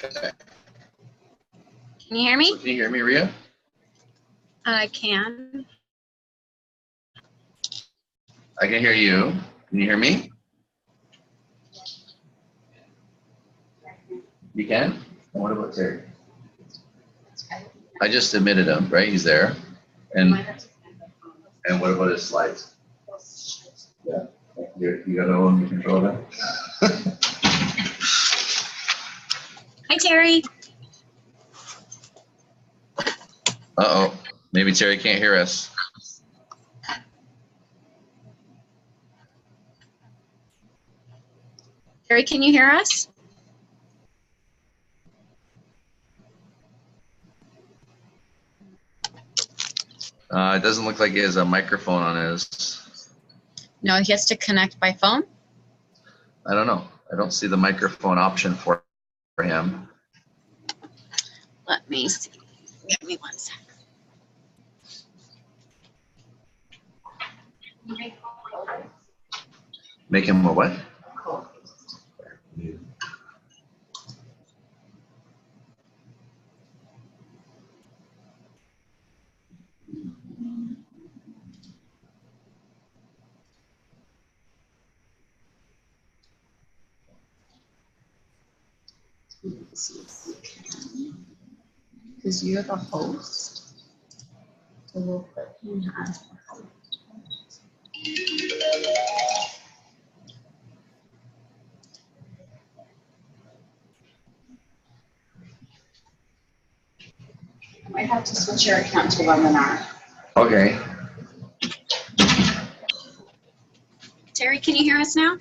Can you hear me? Can you hear me, Rhea? I can. I can hear you. Can you hear me? You can? And what about Terry? I just admitted him, right? He's there. And what about his slides? Yeah. You got to own the control that. Hi, Terry. Uh-oh. Maybe Terry can't hear us. Terry, can you hear us? It doesn't look like he has a microphone on his. No, he has to connect by phone. I don't know. I don't see the microphone option for him. Let me see. Give me 1 sec. Make him a what? Because you're the host. So we'll put him as the host. I might have to switch your account to webinar. Okay. Terry, can you hear us now?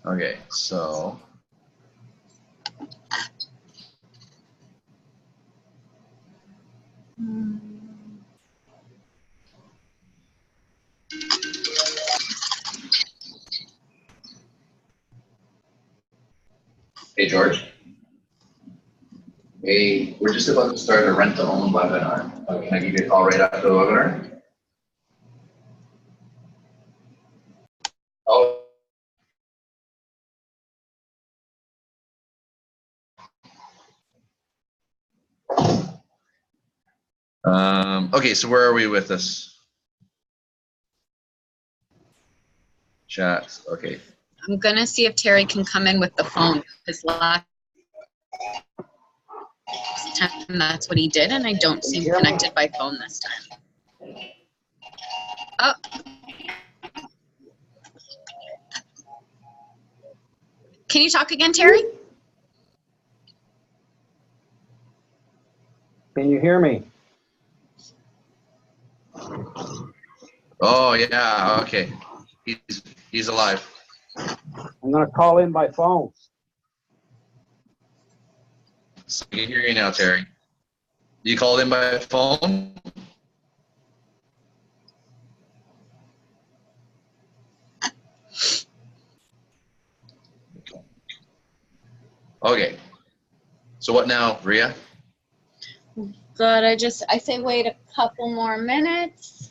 Okay, so. Hey, George. Hey, we're just about to start a rent-to-own webinar. Can I give you a call right after the webinar? Oh. Okay, so where are we with this? Chat, okay. I'm going to see if Terry can come in with the phone. Because last time that's what he did, and I don't seem connected by phone this time. Oh. Can you talk again, Terry? Can you hear me? Oh, yeah, okay. He's alive. I'm going to call in by phone. So I can hear you now, Terry. You called in by phone? Okay. So what now, Rhea? Good. I say wait a couple more minutes.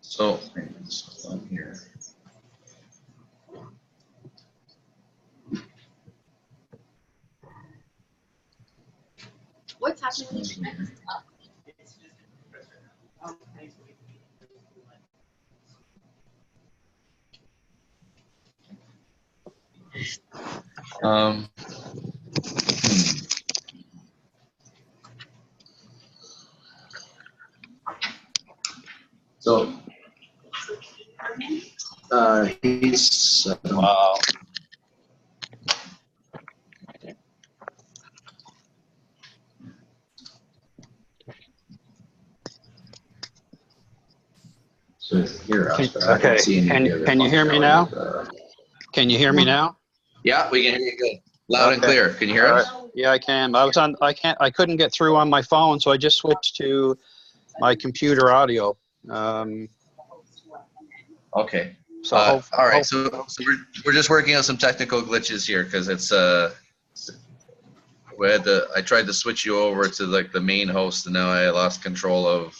So, here. What's happening? Um, so, he's wow. So here, Okay. Can you hear me now? Can you hear me now? Yeah, we can hear you good. Loud and Okay. clear. Can you hear All us? right. Yeah, I can. I couldn't get through on my phone, so I just switched to my computer audio. Okay. So All right. So we're just working on some technical glitches here because it's I tried to switch you over to like the main host, and now I lost control of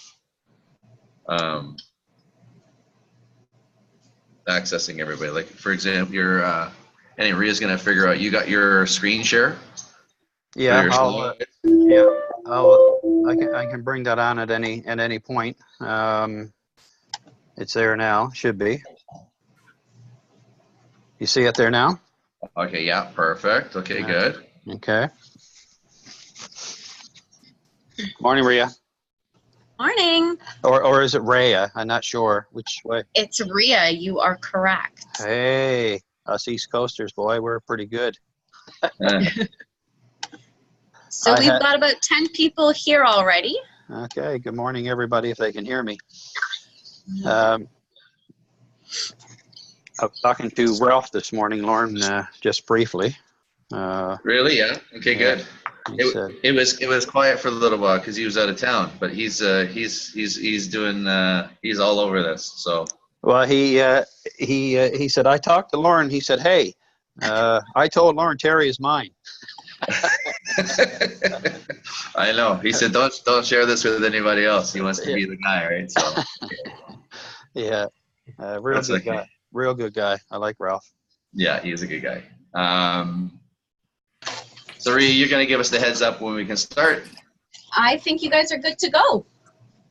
accessing everybody. Like for example, Ria's gonna figure out you got your screen share. yeah, For your I can bring that on at any point. It's there now. Should be. You see it there now? Okay. Yeah. Perfect. Okay. Good. Okay. Morning, Rhea. Morning. Or is it Rhea? I'm not sure which way. It's Rhea. You are correct. Hey, us East Coasters, boy, we're pretty good. So we've got about 10 people here already. Okay, good morning, everybody, if they can hear me. I was talking to Ralph this morning, Lauren, just briefly. Really? Yeah. Okay. Yeah. Good. Said, It was quiet for a little while because he was out of town, but he's doing he's all over this. So. Well, he said I talked to Lauren. He said, "Hey, I told Lauren Terry is mine." I know. He said, "Don't share this with anybody else." He wants to be the guy, right? So. Yeah, real good guy. Real good guy. I like Ralph. Yeah, he's a good guy. So, Rhea, you're going to give us the heads up when we can start. I think you guys are good to go.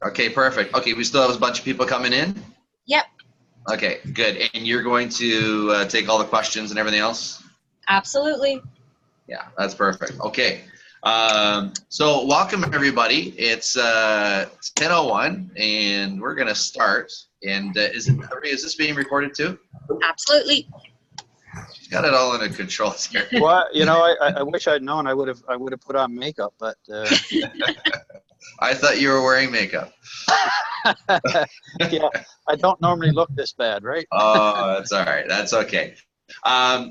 Okay, perfect. Okay, we still have a bunch of people coming in? Yep. Okay, good. And you're going to take all the questions and everything else? Absolutely. Yeah, that's perfect. Okay. So welcome, everybody. It's 10:01, and we're going to start. And is this being recorded too? Absolutely. She's got it all under control here. Well, I wish I'd known. I would have put on makeup, but I thought you were wearing makeup. yeah, I don't normally look this bad, right? Oh, that's all right. That's okay.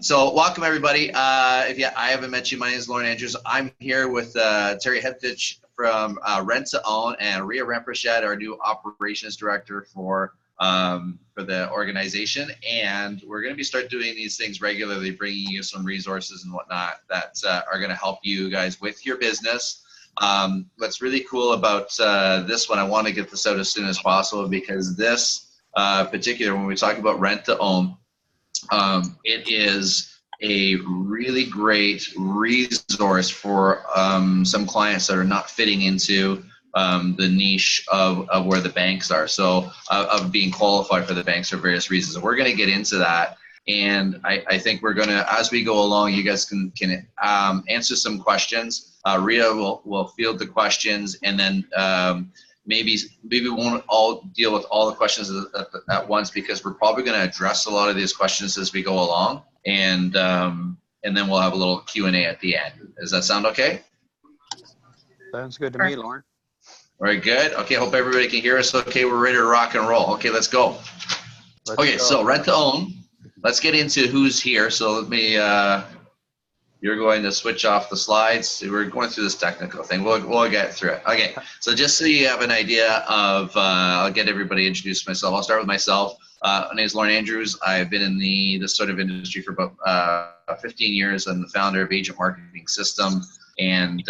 So welcome, everybody. I haven't met you, my name is Lauren Andrews. I'm here with Terry Heptich from Rent to Own and Rhea Remprichet, our new operations director for the organization. And we're going to start doing these things regularly, bringing you some resources and whatnot that are going to help you guys with your business. What's really cool about this one, I want to get this out as soon as possible because this particular, when we talk about Rent to Own, it is a really great resource for some clients that are not fitting into the niche of where the banks are. So of being qualified for the banks for various reasons. We're going to get into that. And I think we're going to, as we go along, you guys can answer some questions. Rhea will field the questions, and then maybe we won't all deal with all the questions at once because we're probably going to address a lot of these questions as we go along, and then we'll have a little Q&A at the end. Does that sound okay? Sounds good to me, Lauren. Very good. Okay, hope everybody can hear us. Okay, we're ready to rock and roll. Okay, let's go. Let's go. So Rent to Own. Let's get into who's here. So let me. You're going to switch off the slides. We're going through this technical thing. We'll get through it. Okay, so just so you have an idea of, I'll get everybody introduced myself. I'll start with myself. My name is Lauren Andrews. I've been in this sort of industry for about 15 years. I'm the founder of Agent Marketing System, and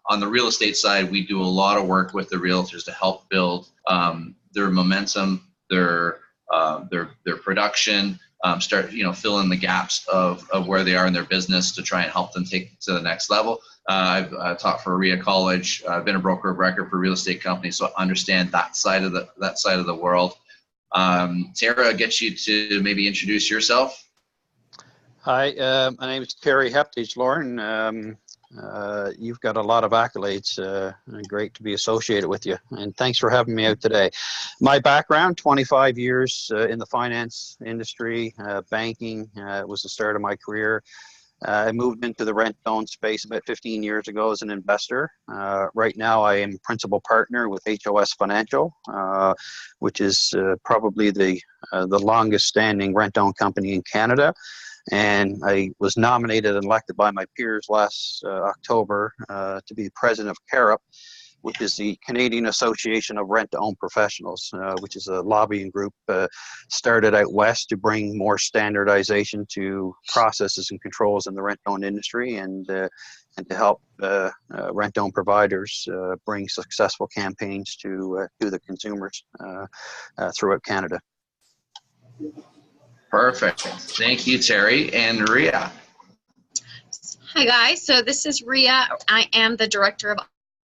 on the real estate side, we do a lot of work with the realtors to help build their momentum, their production. Start fill in the gaps of where they are in their business to try and help them take it to the next level. I've taught for RIA College. I've been a broker of record for real estate companies, so I understand that side of the world. Tara, I'll get you to maybe introduce yourself. Hi, my name is Terry Heptich, Lauren. You've got a lot of accolades. Great to be associated with you, and thanks for having me out today. My background: 25 years in the finance industry, banking. Was the start of my career. I moved into the rent-own space about 15 years ago as an investor. Right now, I am principal partner with HOS Financial, which is probably the longest-standing rent-own company in Canada. And I was nominated and elected by my peers last October to be president of CARUP, which is the Canadian Association of Rent-to-Own Professionals, which is a lobbying group started out west to bring more standardization to processes and controls in the rent-to-own industry, and to help rent-to-own providers bring successful campaigns to the consumers throughout Canada. Perfect. Thank you, Terry. And Ria. Hi guys, so this is Ria. I am the Director of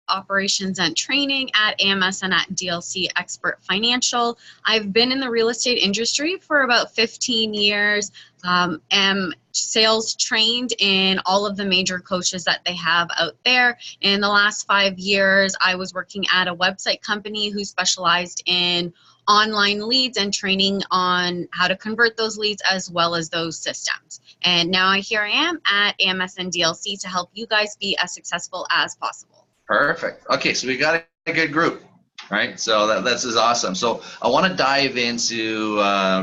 Operations and Training at AMS and at DLC Expert Financial. I've been in the real estate industry for about 15 years. Am sales trained in all of the major coaches that they have out there. In the last 5 years, I was working at a website company who specialized in online leads and training on how to convert those leads as well as those systems. And now here I am at AMS and DLC to help you guys be as successful as possible. Perfect. Okay, so we got a good group, right? So this is awesome. So I want to dive into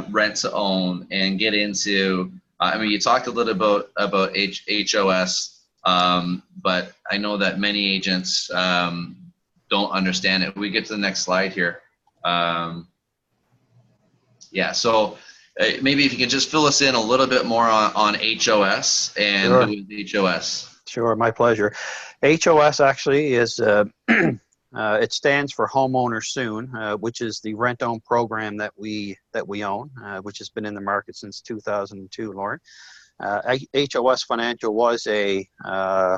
rent to own and get into, I mean, you talked a little about HOS, but I know that many agents don't understand it. We get to the next slide here. Yeah, so maybe if you can just fill us in a little bit more on HOS and Sure. who is HOS? Sure, my pleasure. HOS actually is, it stands for Homeowner Soon, which is the rent-own program that we own, which has been in the market since 2002, Lauren. HOS Financial was a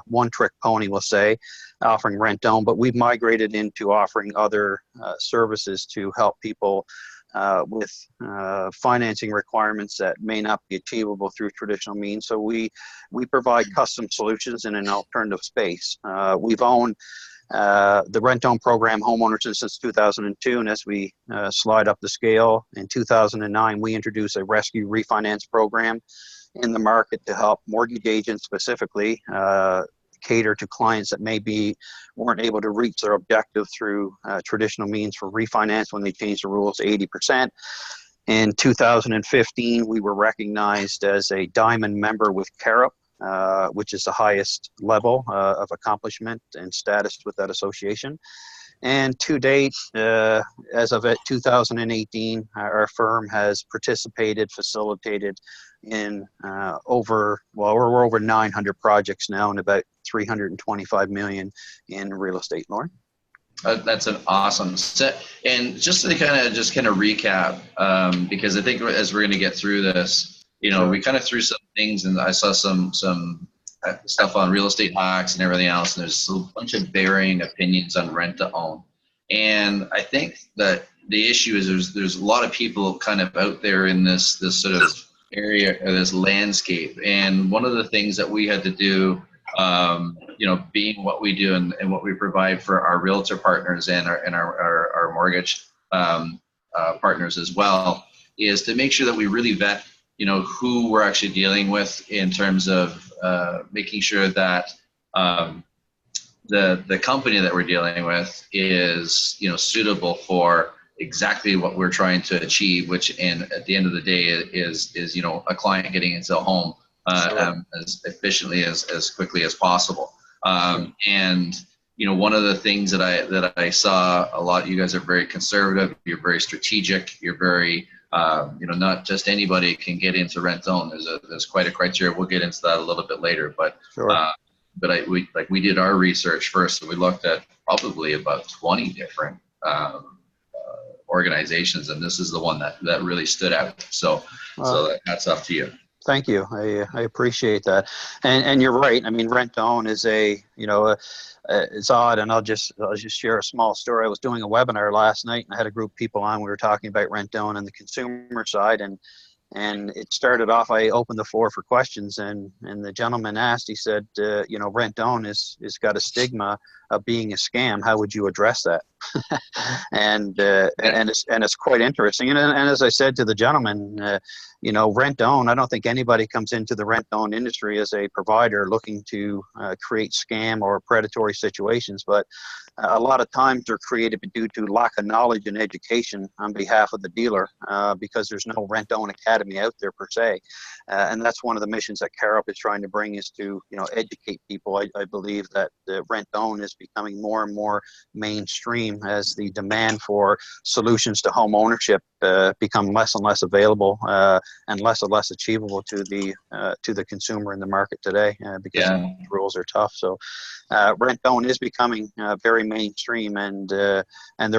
one-trick pony, we'll say, offering rent-own, but we've migrated into offering other services to help people with financing requirements that may not be achievable through traditional means. So we provide custom solutions in an alternative space. We've owned the rent-own program homeowners since 2002, and as we slide up the scale, in 2009 we introduced a rescue refinance program in the market to help mortgage agents specifically cater to clients that weren't able to reach their objective through traditional means for refinance when they changed the rules to 80%. In 2015, we were recognized as a diamond member with CARUP, which is the highest level of accomplishment and status with that association. And to date, as of 2018, our firm has participated, facilitated in we're over 900 projects now and about 325 million in real estate, Lauren. That's an awesome set. And just to kind of recap, because I think as we're going to get through this, Sure. We kind of threw some things, and I saw some stuff on real estate hacks and everything else, and there's a bunch of varying opinions on rent to own. And I think that the issue is there's a lot of people kind of out there in this sort of area, this landscape. And one of the things that we had to do, being what we do and what we provide for our realtor partners and our mortgage partners as well, is to make sure that we really vet, who we're actually dealing with in terms of making sure that the company that we're dealing with is, suitable for exactly what we're trying to achieve, which at the end of the day is a client getting into a home Sure. as efficiently as quickly as possible. And one of the things that I saw a lot, you guys are very conservative, you're very strategic, you're very not just anybody can get into rent own. There's quite a criteria. We'll get into that a little bit later, but Sure. we did our research first, so we looked at probably about 20 different organizations, and this is the one that really stood out. So that's up to you. Thank you. I appreciate that. And you're right. I mean, rent to own is it's odd, and I'll just share a small story. I was doing a webinar last night, and I had a group of people on. We were talking about rent to own and the consumer side, and it started off, I opened the floor for questions, and the gentleman asked, he said, rent to own is got a stigma of being a scam. How would you address that? and it's quite interesting. And as I said to the gentleman, rent own. I don't think anybody comes into the rent own industry as a provider looking to create scam or predatory situations, but a lot of times they're created due to lack of knowledge and education on behalf of the dealer, because there's no rent own academy out there per se. And that's one of the missions that CAROP is trying to bring, is to educate people. I believe that the rent own is becoming more and more mainstream as the demand for solutions to home ownership become less and less available, and less achievable to the consumer in the market today, because the rules are tough. So rent own is becoming very mainstream, and there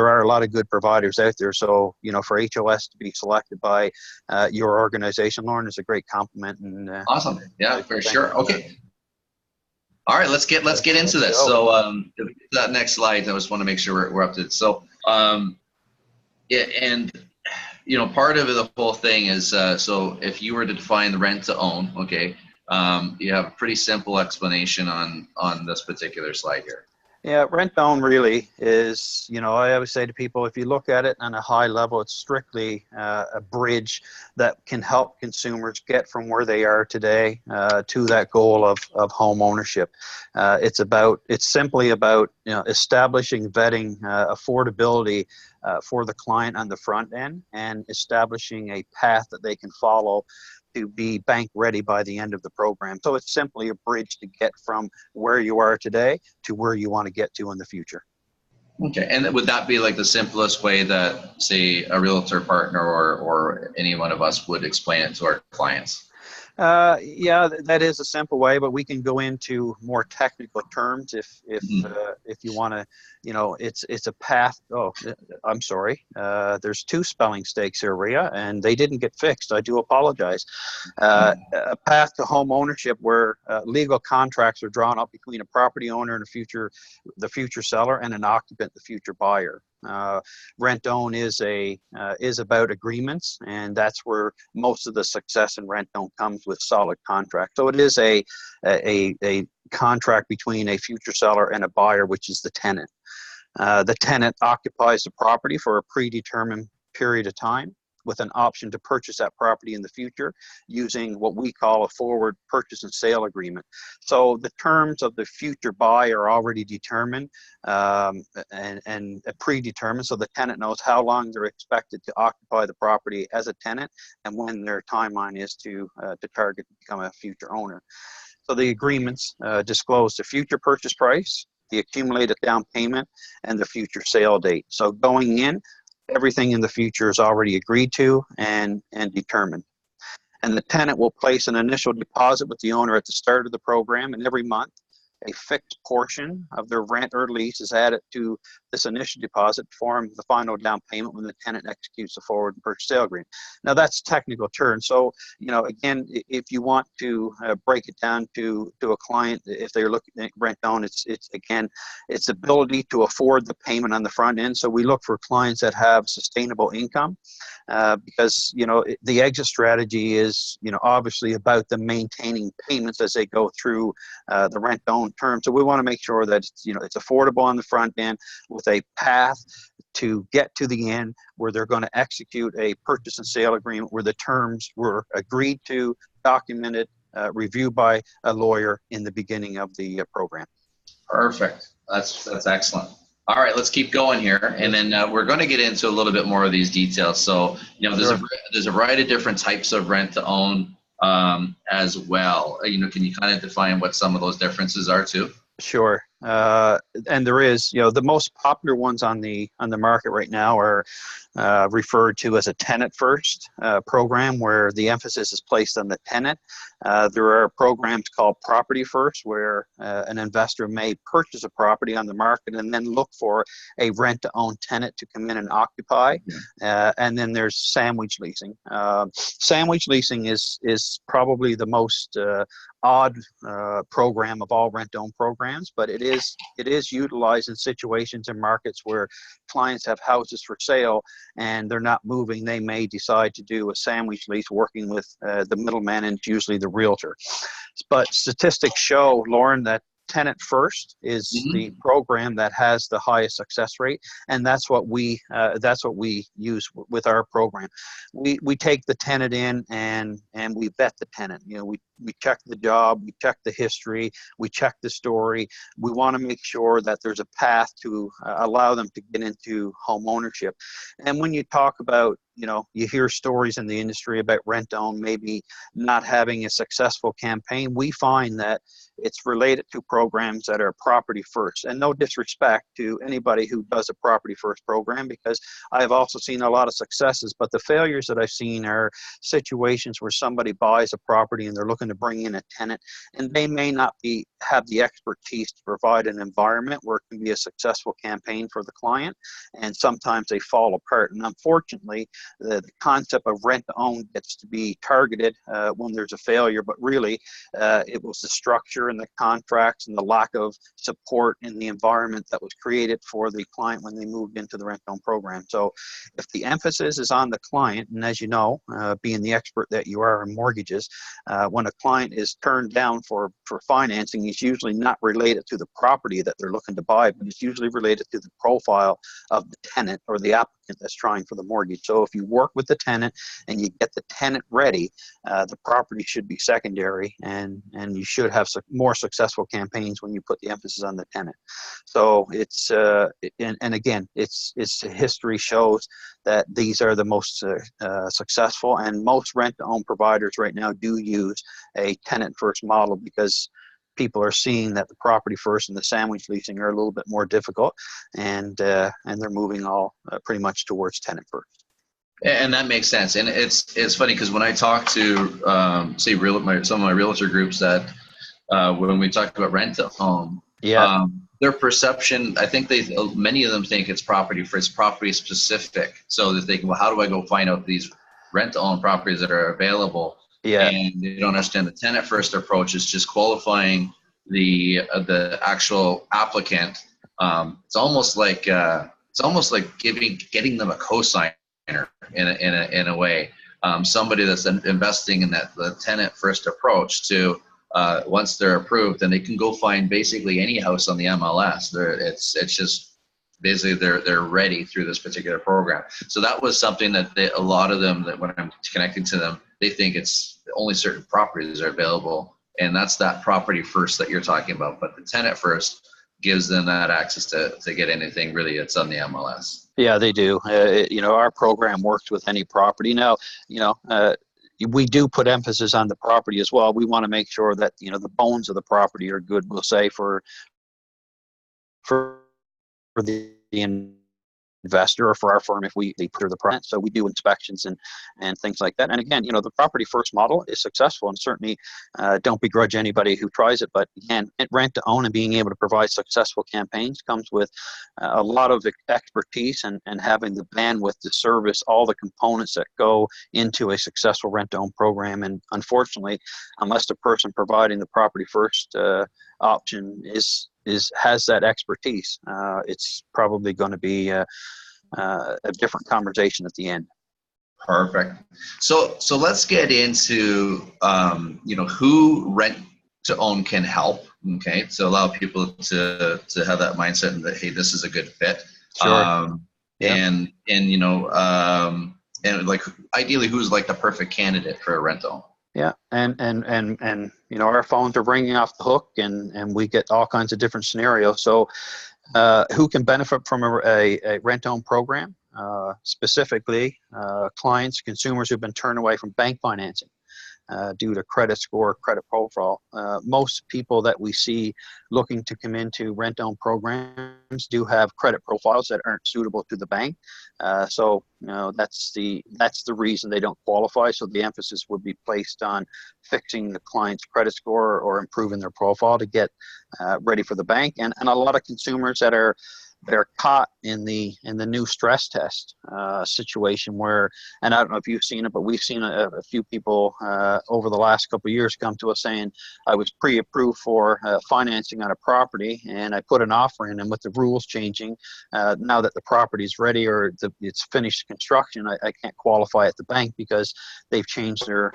are a lot of good providers out there. So for HOS to be selected by your organization, Lauren, is a great compliment. And awesome. Yeah, for sure. Okay. All right, let's get into this. So that next slide, I just want to make sure we're up to it. So part of the whole thing is, so if you were to define the rent to own, okay, you have a pretty simple explanation on this particular slide here. Yeah, rent own really is, I always say to people, if you look at it on a high level, it's strictly a bridge that can help consumers get from where they are today to that goal of home ownership. It's simply about establishing, vetting, affordability for the client on the front end, and establishing a path that they can follow to be bank ready by the end of the program. So it's simply a bridge to get from where you are today to where you want to get to in the future. Okay, and would that be like the simplest way that, say, a realtor partner or any one of us would explain it to our clients? Yeah, that is a simple way, but we can go into more technical terms if you want to. It's a path. Oh, I'm sorry. There's two spelling mistakes here, Rhea, and they didn't get fixed. I do apologize. A path to home ownership, where legal contracts are drawn up between a property owner and the future seller, and an occupant, the future buyer. Rent own is about agreements, and that's where most of the success in rent own comes, with solid contract. So it is a contract between a future seller and a buyer, which is the tenant. The tenant occupies the property for a predetermined period of time, with an option to purchase that property in the future using what we call a forward purchase and sale agreement. So the terms of the future buy are already determined and predetermined, so the tenant knows how long they're expected to occupy the property as a tenant, and when their timeline is to target to become a future owner. So the agreements disclose the future purchase price, the accumulated down payment, and the future sale date. So going in, everything in the future is already agreed to and determined. And the tenant will place an initial deposit with the owner at the start of the program, and every month a fixed portion of their rent or lease is added to this initial deposit to form the final down payment when the tenant executes the forward purchase sale agreement. Now that's technical term. So, again, if you want to break it down to a client, if they're looking at rent own, it's ability to afford the payment on the front end. So we look for clients that have sustainable income, because, the exit strategy is, obviously about them maintaining payments as they go through the rent own term. So we want to make sure that it's affordable on the front end, with a path to get to the end where they're going to execute a purchase and sale agreement where the terms were agreed to, documented, reviewed by a lawyer in the beginning of the program. Perfect. That's excellent. All right, let's keep going here, and then we're going to get into a little bit more of these details. So, there's a variety of different types of rent to own as well. Can you kind of define what some of those differences are too? Sure. And there is, the most popular ones on the market right now are referred to as a tenant first program, where the emphasis is placed on the tenant. There are programs called property first, where an investor may purchase a property on the market and then look for a rent to own tenant to come in and occupy. And then there's sandwich leasing. Sandwich leasing is probably the most odd program of all rent own programs, but it is utilized in situations and markets where clients have houses for sale and they're not moving. They may decide to do a sandwich lease, working with the middleman, and usually the realtor. But statistics show, Lauren, that tenant first is Mhm. the program that has the highest success rate, and that's what we use with our program. We take the tenant in and we vet the tenant. We check the job, we check the history, we check the story. We want to make sure that there's a path to allow them to get into home ownership. And when you talk about, you hear stories in the industry about rent to own maybe not having a successful campaign. We find that it's related to programs that are property first. And no disrespect to anybody who does a property first program, because I have also seen a lot of successes, but the failures that I've seen are situations where somebody buys a property and they're looking to bring in a tenant, and they may not have the expertise to provide an environment where it can be a successful campaign for the client, and sometimes they fall apart. And unfortunately, the concept of rent to own gets to be targeted when there's a failure, but really it was the structure and the contracts and the lack of support in the environment that was created for the client when they moved into the rent to own program. So if the emphasis is on the client, and as you know, being the expert that you are in mortgages, when a client is turned down for financing, it's usually not related to the property that they're looking to buy, but it's usually related to the profile of the tenant or the applicant that's trying for the mortgage. So if you work with the tenant and you get the tenant ready, the property should be secondary, and you should have more successful campaigns when you put the emphasis on the tenant. So it's and again, it's history shows that these are the most successful, and most rent-to-own providers right now do use a tenant-first model because people are seeing that the property first and the sandwich leasing are a little bit more difficult, and they're moving all pretty much towards tenant first. And that makes sense. And it's funny because when I talk to say some of my realtor groups, that when we talk about rent to own, Yeah. their perception, I think many of them think it's property specific. So they're thinking, well, how do I go find out these rent to own properties that are available? Yeah. And they don't understand the tenant first approach is just qualifying the actual applicant. It's almost like getting them a cosigner in a way. Somebody that's investing in the tenant first approach to once they're approved, then they can go find basically any house on the MLS. It's just basically they're ready through this particular program. So that was something that a lot of them, that when I'm connecting to them, they think it's only certain properties are available, and that's that property first that you're talking about. But the tenant first gives them that access to get anything really that's on the MLS. Yeah, they do. Our program works with any property. Now, we do put emphasis on the property as well. We want to make sure that, the bones of the property are good, we'll say, for the investor, or for our firm if we clear the project. So we do inspections and things like that. And again, the property first model is successful, and certainly don't begrudge anybody who tries it. But again, rent to own and being able to provide successful campaigns comes with a lot of expertise and having the bandwidth to service all the components that go into a successful rent to own program. And unfortunately, unless the person providing the property first option has that expertise, it's probably going to be a different conversation at the end. Perfect. So let's get into who rent to own can help. Okay, to allow people to have that mindset and that, hey, this is a good fit. Sure. And like ideally, who's like the perfect candidate for a rent to own? Yeah, and our phones are ringing off the hook, and we get all kinds of different scenarios. So who can benefit from a rent-own program? Specifically, clients, consumers who've been turned away from bank financing due to credit score, credit profile. Most people that we see looking to come into rent-own programs do have credit profiles that aren't suitable to the bank. So that's the reason they don't qualify. So the emphasis would be placed on fixing the client's credit score or improving their profile to get ready for the bank. And a lot of consumers that are caught in the new stress test situation where, and I don't know if you've seen it, but we've seen a few people over the last couple of years come to us saying, I was pre-approved for financing on a property, and I put an offer in, and with the rules changing, now that the property is ready or it's finished construction, I can't qualify at the bank because they've changed their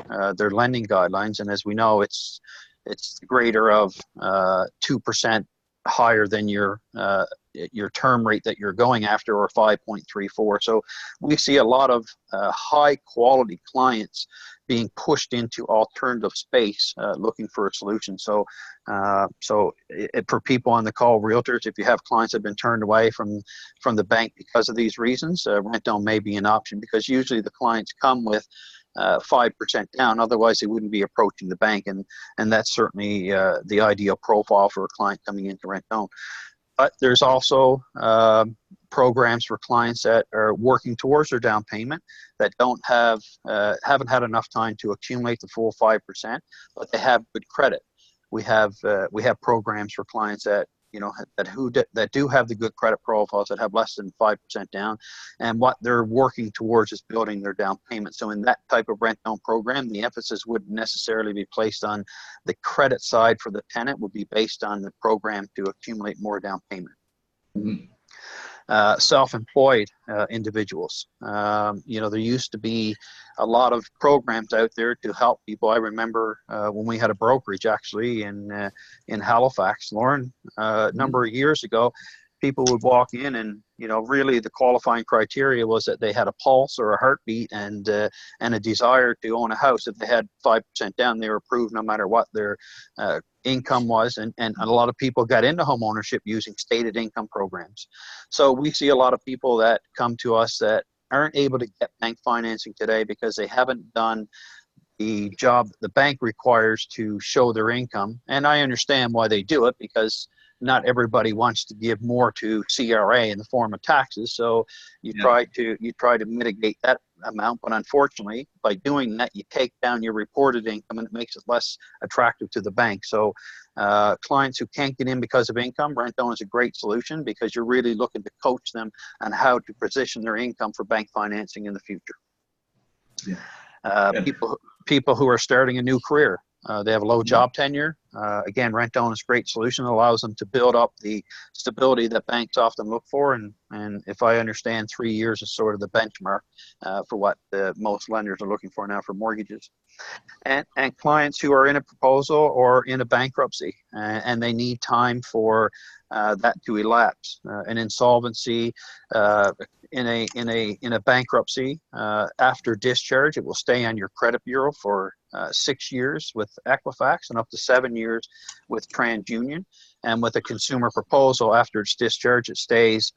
lending guidelines. And as we know, it's it's the greater of 2% higher than your term rate that you're going after, or 5.34. So we see a lot of high quality clients being pushed into alternative space, looking for a solution. So for people on the call, realtors, if you have clients that have been turned away from the bank because of these reasons, rent-own may be an option, because usually the clients come with 5% down. Otherwise, they wouldn't be approaching the bank, and that's certainly the ideal profile for a client coming into rent-own. But there's also programs for clients that are working towards their down payment that haven't had enough time to accumulate the full 5%, but they have good credit. We have programs for clients that that do have the good credit profiles, that have less than 5% down, and what they're working towards is building their down payment. So in that type of rent-own program, the emphasis wouldn't necessarily be placed on the credit side for the tenant, would be based on the program to accumulate more down payment. Mhm. Self-employed individuals. There used to be a lot of programs out there to help people. I remember when we had a brokerage actually in Halifax, Lauren, a number of years ago, people would walk in and, really the qualifying criteria was that they had a pulse or a heartbeat and a desire to own a house. If they had 5% down, they were approved no matter what their income was. And a lot of people got into home ownership using stated income programs. So we see a lot of people that come to us that aren't able to get bank financing today because they haven't done the job the bank requires to show their income. And I understand why they do it, because not everybody wants to give more to CRA in the form of taxes. So you try to mitigate that amount, but unfortunately, by doing that, you take down your reported income, and it makes it less attractive to the bank. So clients who can't get in because of income, rent-own is a great solution, because you're really looking to coach them on how to position their income for bank financing in the future. People who are starting a new career. They have a low job tenure. Again, rent-own is a great solution. It allows them to build up the stability that banks often look for. And if I understand, 3 years is sort of the benchmark for what most lenders are looking for now for mortgages. And clients who are in a proposal or in a bankruptcy, and they need time for that to elapse. An insolvency, in a bankruptcy, after discharge, it will stay on your credit bureau for 6 years with Equifax and up to 7 years with TransUnion. And with a consumer proposal, after its discharge, it stays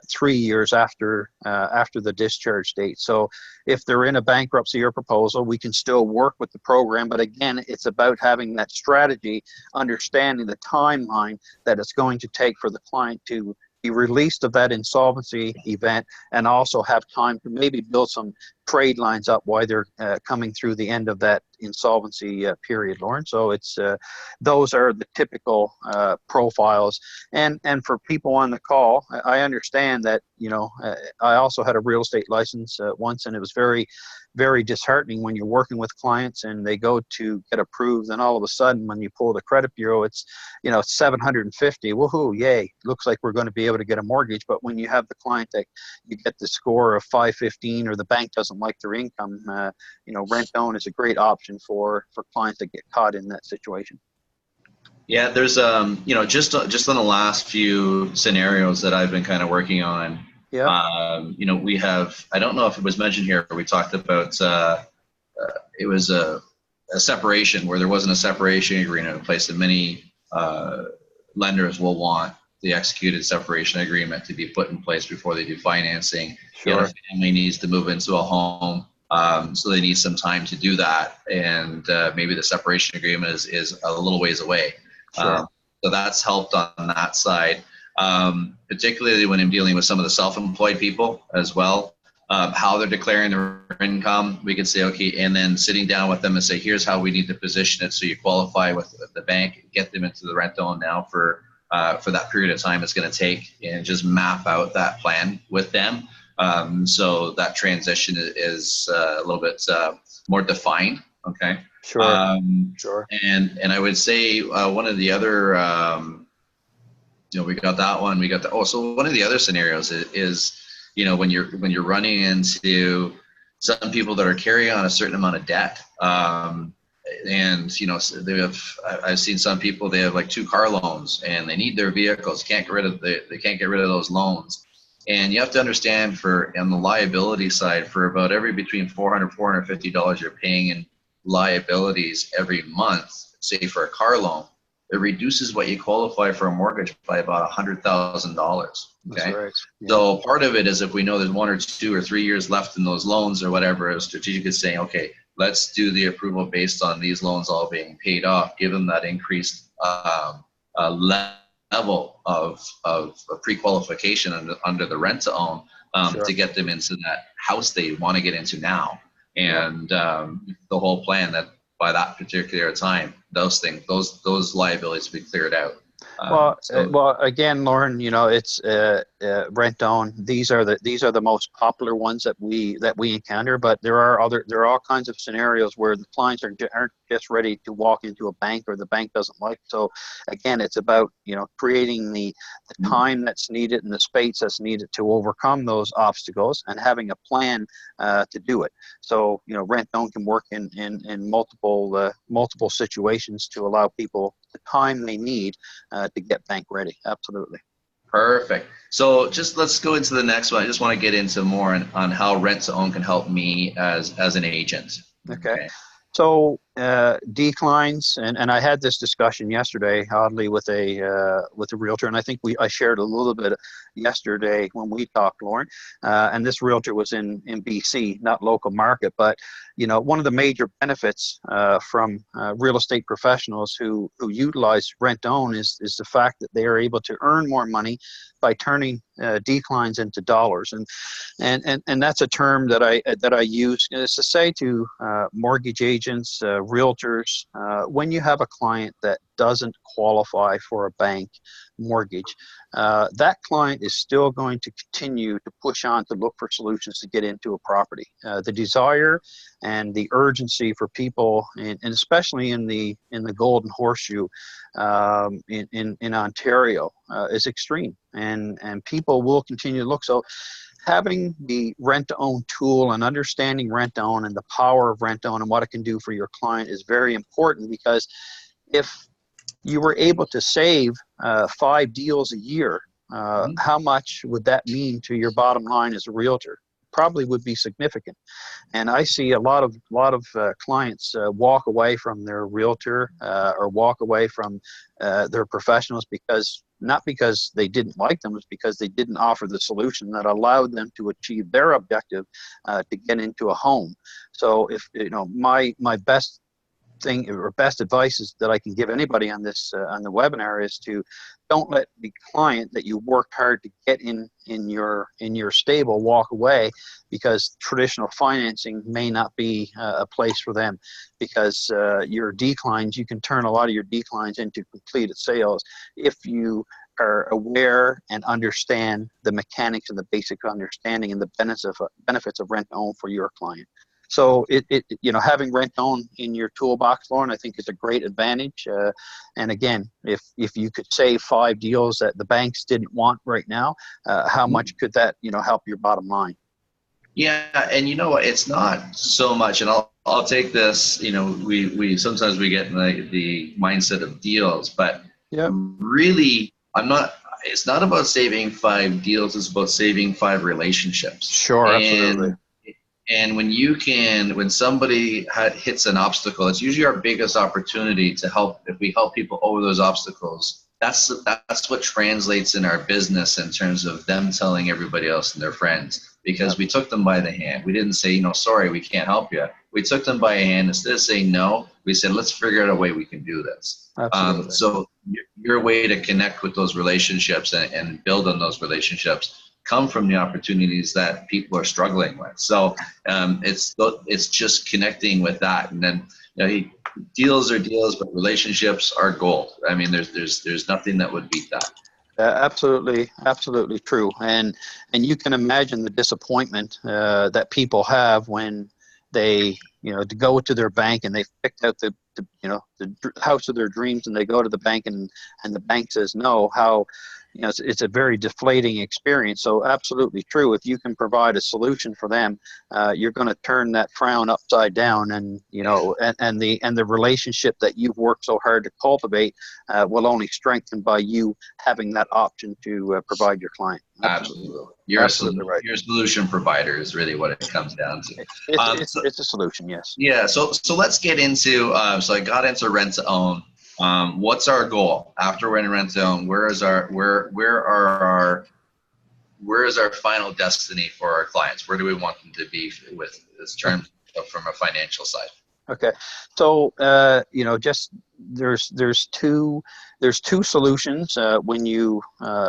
3 years after the discharge date. So if they're in a bankruptcy or proposal, we can still work with the program. But again, it's about having that strategy, understanding the timeline that it's going to take for the client to be released of that insolvency event, and also have time to maybe build some trade lines up while they're coming through the end of that insolvency period, Lauren. So it's those are the typical profiles. And for people on the call, I understand that, I also had a real estate license once, and it was very, very disheartening when you're working with clients and they go to get approved, and all of a sudden when you pull the credit bureau, it's 750. Woohoo, yay, looks like we're going to be able to get a mortgage. But when you have the client that you get the score of 515, or the bank doesn't like their income, rent-own is a great option for clients that get caught in that situation. Yeah, there's just on the last few scenarios that I've been kind of working on. Yeah. We have, I don't know if it was mentioned here, but we talked about it was a separation where there wasn't a separation agreement in place, and many lenders will want the executed separation agreement to be put in place before they do financing. Sure. The other family needs to move into a home, so they need some time to do that, and maybe the separation agreement is a little ways away. Sure. So that's helped on that side, particularly when I'm dealing with some of the self-employed people as well. How they're declaring their income, we can say, okay, and then sitting down with them and say, here's how we need to position it so you qualify with the bank, get them into the rent-own now for that period of time it's going to take, and just map out that plan with them. So that transition is a little bit more defined. Okay. Sure. Sure. And I would say one of the other, we got that one. We got the so one of the other scenarios is when you're running into some people that are carrying on a certain amount of debt, and so they have. I've seen some people, they have like 2 car loans and they need their vehicles. Can't get rid of they can't get rid of those loans. And you have to understand, for on the liability side, for about every between $400 $450 you're paying in liabilities every month, say for a car loan, it reduces what you qualify for a mortgage by about $100,000. Okay. That's right. Yeah. So part of it is, if we know there's 1 or 2 or 3 years left in those loans or whatever, a strategic is saying, okay, let's do the approval based on these loans all being paid off, give them that increased level of pre-qualification under the rent to own, Sure. to get them into that house they want to get into now. And the whole plan that by that particular time, those liabilities will be cleared out. Well, again, Lauren, it's rent own. These are the most popular ones that we encounter. But there are all kinds of scenarios where the clients aren't just ready to walk into a bank, or the bank doesn't like. So again, it's about creating the time that's needed and the space that's needed to overcome those obstacles, and having a plan to do it. So rent own can work in multiple situations to allow people the time they need to get bank ready. Absolutely. Perfect. So let's go into the next one. I just want to get into more on how rent to own can help me as an agent. Okay. So declines, and I had this discussion yesterday, oddly, with a realtor, and I think I shared a little bit yesterday when we talked, Lauren. And this realtor was in BC, not local market, but one of the major benefits from real estate professionals who utilize rent own is the fact that they are able to earn more money by turning declines into dollars, and that's a term that I use. It's to say to mortgage agents, realtors, when you have a client that doesn't qualify for a bank mortgage, that client is still going to continue to push on to look for solutions to get into a property. The desire and the urgency for people, and especially in the Golden Horseshoe in Ontario, is extreme, and people will continue to look. So having the rent-to-own tool and understanding rent-to-own and the power of rent-to-own and what it can do for your client is very important, because if you were able to save 5 deals a year, how much would that mean to your bottom line as a realtor? Probably would be significant. And I see a lot of clients walk away from their realtor or walk away from their professionals not because they didn't like them, it's because they didn't offer the solution that allowed them to achieve their objective to get into a home. So if my best thing or best advice is that I can give anybody on this on the webinar is to don't let the client that you worked hard to get in your stable walk away because traditional financing may not be a place for them, because your declines, you can turn a lot of your declines into completed sales if you are aware and understand the mechanics and the basic understanding and the benefits of rent own for your client. So having rent own in your toolbox, Lauren, I think is a great advantage. And again, if you could save 5 deals that the banks didn't want right now, how much could that help your bottom line? Yeah, and it's not so much, and I'll take this. We sometimes we get in the mindset of deals, but really, it's not about saving 5 deals. It's about saving 5 relationships. Sure, absolutely. And when somebody hits an obstacle, it's usually our biggest opportunity to help. If we help people over those obstacles, that's what translates in our business in terms of them telling everybody else and their friends, because we took them by the hand. We didn't say, sorry, we can't help you. We took them by a hand. Instead of saying no, we said, let's figure out a way we can do this. Absolutely. So your way to connect with those relationships and build on those relationships come from the opportunities that people are struggling with. So it's just connecting with that, and then deals are deals, but relationships are gold. I mean, there's nothing that would beat that. Absolutely true. And you can imagine the disappointment that people have when they to go to their bank and they've picked out the the house of their dreams, and they go to the bank and the bank says no, how, it's a very deflating experience. So absolutely true. If you can provide a solution for them, you're going to turn that frown upside down, and and the relationship that you've worked so hard to cultivate will only strengthen by you having that option to provide your client. Absolutely. Absolutely right. You're a solution provider is really what it comes down to. It's a solution, yes. Yeah. So let's get into, so I got into rent to own. What's our goal after we're in rent to own? Where is our final destiny for our clients? Where do we want them to be with this terms from a financial side? Okay, so just there's two solutions when you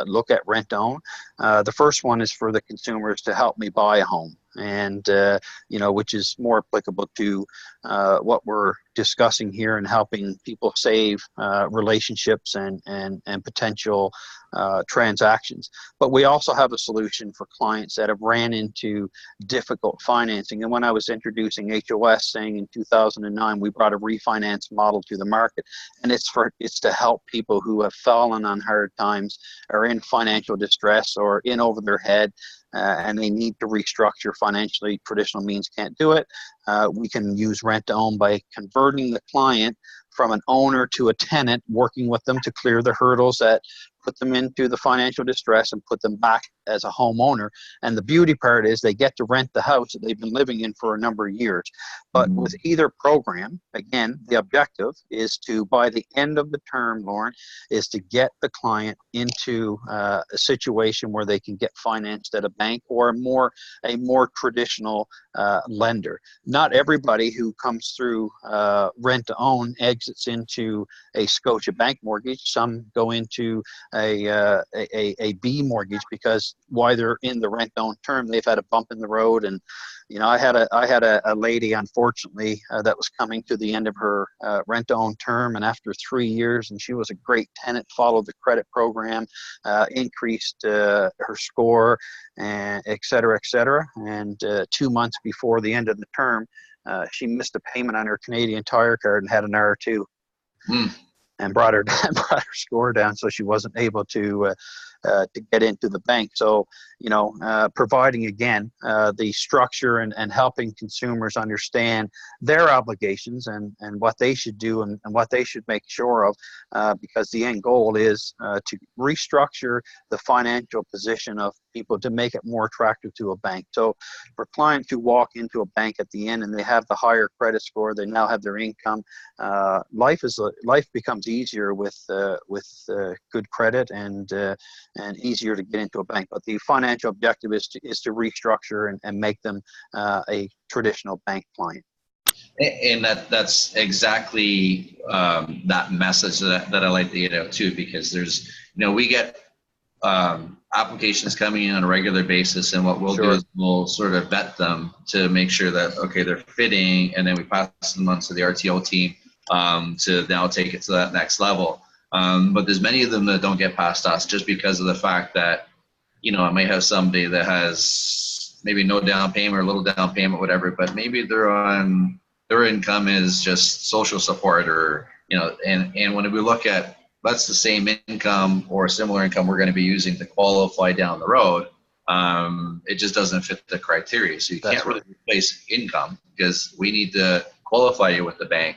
look at rent to own. The first one is for the consumers to help me buy a home, and which is more applicable to what we're discussing here and helping people save relationships and potential transactions. But we also have a solution for clients that have ran into difficult financing. And when I was introducing HOS, saying in 2009 we brought a refinance model to the market, and it's to help people who have fallen on hard times, are in financial distress, or in over their head, and they need to restructure financially. Traditional means can't do it. We can use rent to own by converting the client from an owner to a tenant, working with them to clear the hurdles that put them into the financial distress and put them back as a homeowner. And the beauty part is they get to rent the house that they've been living in for a number of years. But with either program, again, the objective is to, by the end of the term, Lauren, is to get the client into a situation where they can get financed at a bank or a more traditional lender. Not everybody who comes through rent to own exits into a Scotia Bank mortgage. Some go into a B mortgage, because while they're in the rent own term, they've had a bump in the road. And I had a lady, unfortunately, that was coming to the end of her rent own term, and after 3 years, and she was a great tenant, followed the credit program, increased her score, and et cetera, and 2 months before the end of the term, she missed a payment on her Canadian Tire card and had an R2. And brought her score down, so she wasn't able to get into the bank. So, providing again the structure and helping consumers understand their obligations and what they should do and what they should make sure of, because the end goal is to restructure the financial position of people to make it more attractive to a bank. So for clients who walk into a bank at the end and they have the higher credit score, they now have their income, life becomes easier with good credit and easier to get into a bank. But the financial objective is to restructure and make them a traditional bank client. And that's exactly that message that I like to get out too, because there's, we get applications coming in on a regular basis, and what we'll do is we'll sort of vet them to make sure that, okay, they're fitting, and then we pass them on to the RTO team to now take it to that next level. But there's many of them that don't get past us just because of the fact that, I may have somebody that has maybe no down payment or little down payment, whatever, but maybe their income is just social support, or, and when we look at, that's the same income or similar income we're going to be using to qualify down the road, it just doesn't fit the criteria. So you can't really replace income, because we need to qualify you with the bank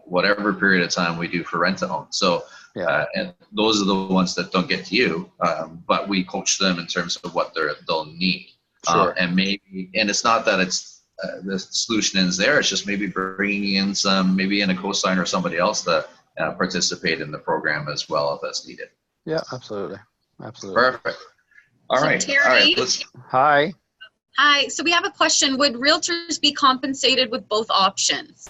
whatever period of time we do for rent to own. So and those are the ones that don't get to you, but we coach them in terms of what they'll need. And it's not that it's the solution is there, it's just maybe bringing in maybe in a cosigner or somebody else that participate in the program as well if that's needed. Yeah, absolutely. Perfect. All right. Terry, Hi. So we have a question. Would realtors be compensated with both options?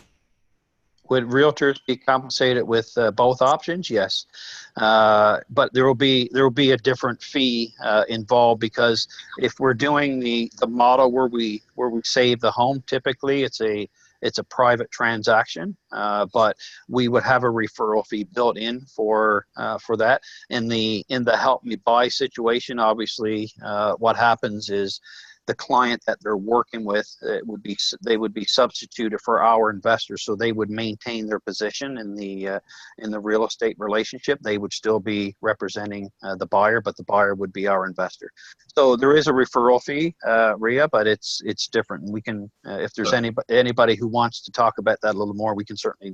Would realtors be compensated with both options? Yes, but there will be a different fee involved, because if we're doing the model where we save the home, typically it's a private transaction, but we would have a referral fee built in for that. In the help me buy situation, obviously, what happens is the client that they're working with they would be substituted for our investors, so they would maintain their position in the real estate relationship. They would still be representing the buyer, but the buyer would be our investor. So there is a referral fee, Ria, but it's different. And we can, if there's anybody who wants to talk about that a little more, we can certainly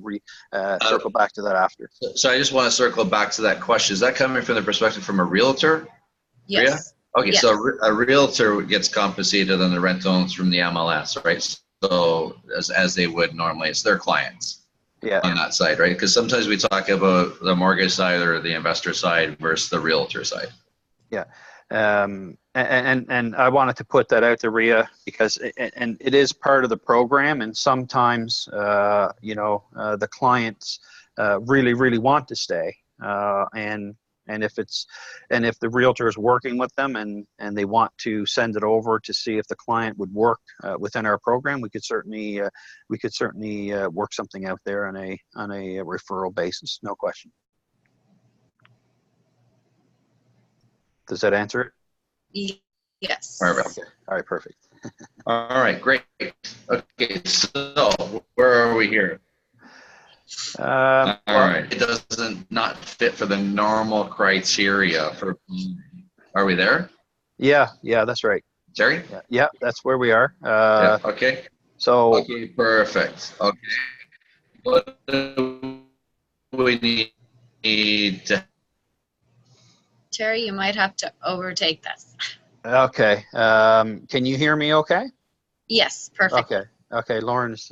circle back to that after. So I just want to circle back to that question. Is that coming from the perspective from a realtor? Yes. Ria? Okay, Yes. so a realtor gets compensated on the rent owns from the MLS, right? So as they would normally, it's their clients on that side, right? Because sometimes we talk about the mortgage side or the investor side versus the realtor side. Yeah. And I wanted to put that out to Ria because it is part of the program, and sometimes the clients really want to stay, and if the realtor is working with them and they want to send it over to see if the client would work within our program, we could certainly work something out there on a referral basis, no question. Does that answer it? Yes. Perfect. Okay. All right, perfect. All right, great. Okay, so where are we here? All right, it doesn't not fit for the normal criteria for. Are we there? Yeah, that's right. Terry? Yeah, that's where we are. Yeah, okay. So. Okay, perfect. Okay. What do we need to? Terry, you might have to overtake this. Okay. Can you hear me okay? Yes, perfect. Okay. Lauren's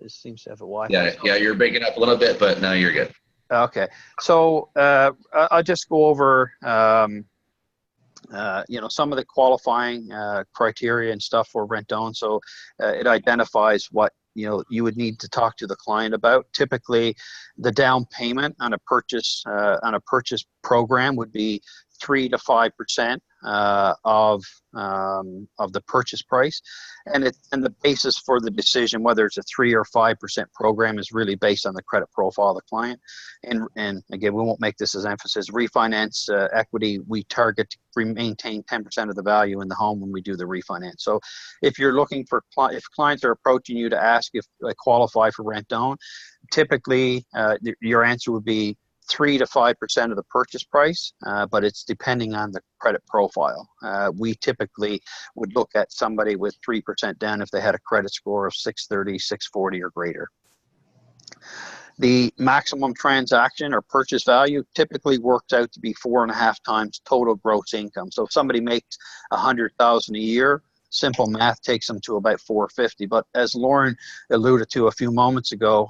seems to have a Wi-Fi. Yeah, you're breaking up a little bit, but now you're good. Okay. So I'll just go over some of the qualifying criteria and stuff for rent own. So it identifies what you would need to talk to the client about. Typically, the down payment on a purchase program would be 3 to 5% of the purchase price, and the basis for the decision whether it's a 3 or 5% program is really based on the credit profile of the client. And again, we won't make this as emphasis. Refinance equity, we target to maintain 10% of the value in the home when we do the refinance. So if you're looking for if clients are approaching you to ask if they qualify for rent own, typically your answer would be 3 to 5% of the purchase price, but it's depending on the credit profile. We typically would look at somebody with 3% down if they had a credit score of 630, 640 or greater. The maximum transaction or purchase value typically works out to be 4.5 times total gross income. So if somebody makes $100,000 a year, simple math takes them to about 450. But as Lauren alluded to a few moments ago,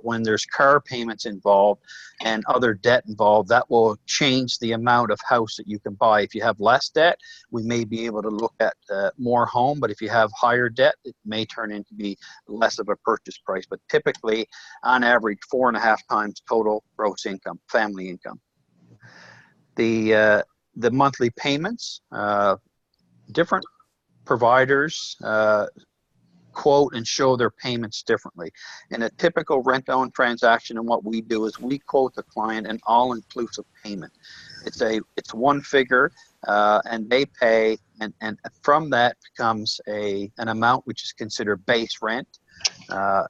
when there's car payments involved and other debt involved, that will change the amount of house that you can buy. If you have less debt, we may be able to look at more home, but if you have higher debt, it may turn into be less of a purchase price. But typically, on average, 4.5 times total gross income, family income. The monthly payments, different providers quote and show their payments differently. In a typical rent-own transaction, and what we do is we quote the client an all-inclusive payment. It's one figure, and they pay, and from that comes an amount which is considered base rent, a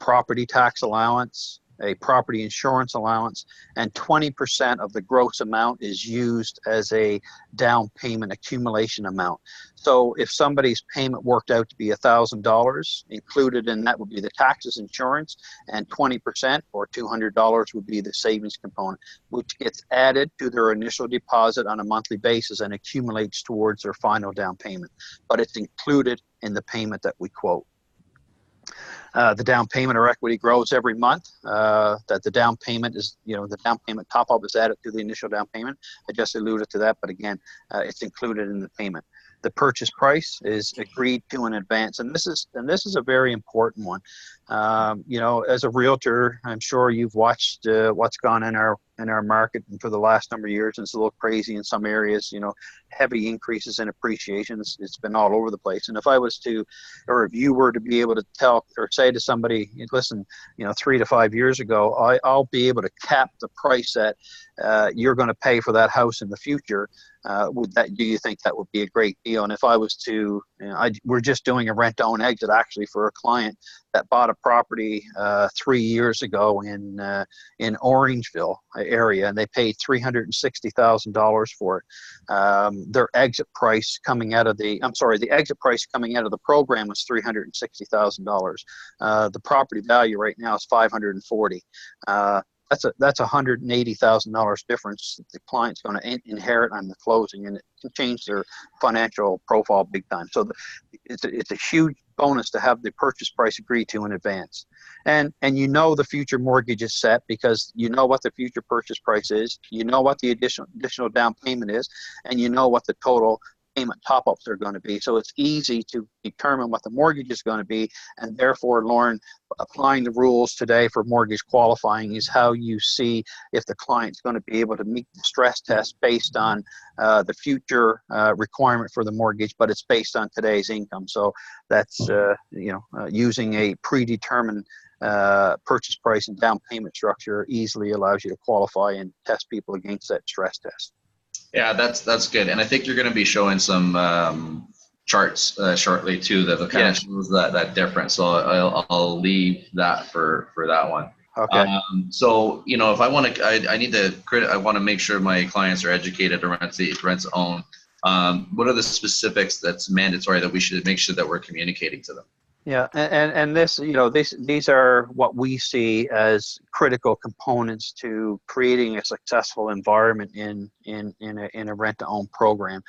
property tax allowance, a property insurance allowance, and 20% of the gross amount is used as a down payment accumulation amount. So if somebody's payment worked out to be $1,000, included in that would be the taxes, insurance, and 20% or $200 would be the savings component, which gets added to their initial deposit on a monthly basis and accumulates towards their final down payment. But it's included in the payment that we quote. The down payment or equity grows every month. That the down payment is, the down payment top up is added to the initial down payment. I just alluded to that, but again, it's included in the payment. The purchase price is agreed to in advance, and this is a very important one. As a realtor, I'm sure you've watched what's gone in our market for the last number of years, and it's a little crazy in some areas. Heavy increases in appreciation. It's been all over the place. And if I was to, or if you were to be able to tell or say to somebody, listen, 3 to 5 years ago, I'll be able to cap the price that you're going to pay for that house in the future. do you think that would be a great deal? And if I was to, we're just doing a rent-to-own exit actually for a client that bought a property 3 years ago in Orangeville area, and they paid $360,000 for it. Their exit price coming out of the exit price coming out of the program was $360,000. The property value right now is $540,000. That's $180,000 difference that the client's going to inherit on the closing, and it can change their financial profile big time. So it's a huge bonus to have the purchase price agreed to in advance, and you know the future mortgage is set because you know what the future purchase price is, you know what the additional down payment is, and you know what the total payment top-ups are going to be. So it's easy to determine what the mortgage is going to be, and therefore, Lauren, applying the rules today for mortgage qualifying is how you see if the client's going to be able to meet the stress test based on the future requirement for the mortgage, but it's based on today's income. So that's using a predetermined purchase price and down payment structure easily allows you to qualify and test people against that stress test. Yeah, that's good. And I think you're going to be showing some charts shortly too that kind of shows that difference. So I'll leave that for that one. Okay. So if I want to, I want to make sure my clients are educated to rent to own. What are the specifics that's mandatory that we should make sure that we're communicating to them? Yeah, and this, these are what we see as critical components to creating a successful environment in a rent-to-own program.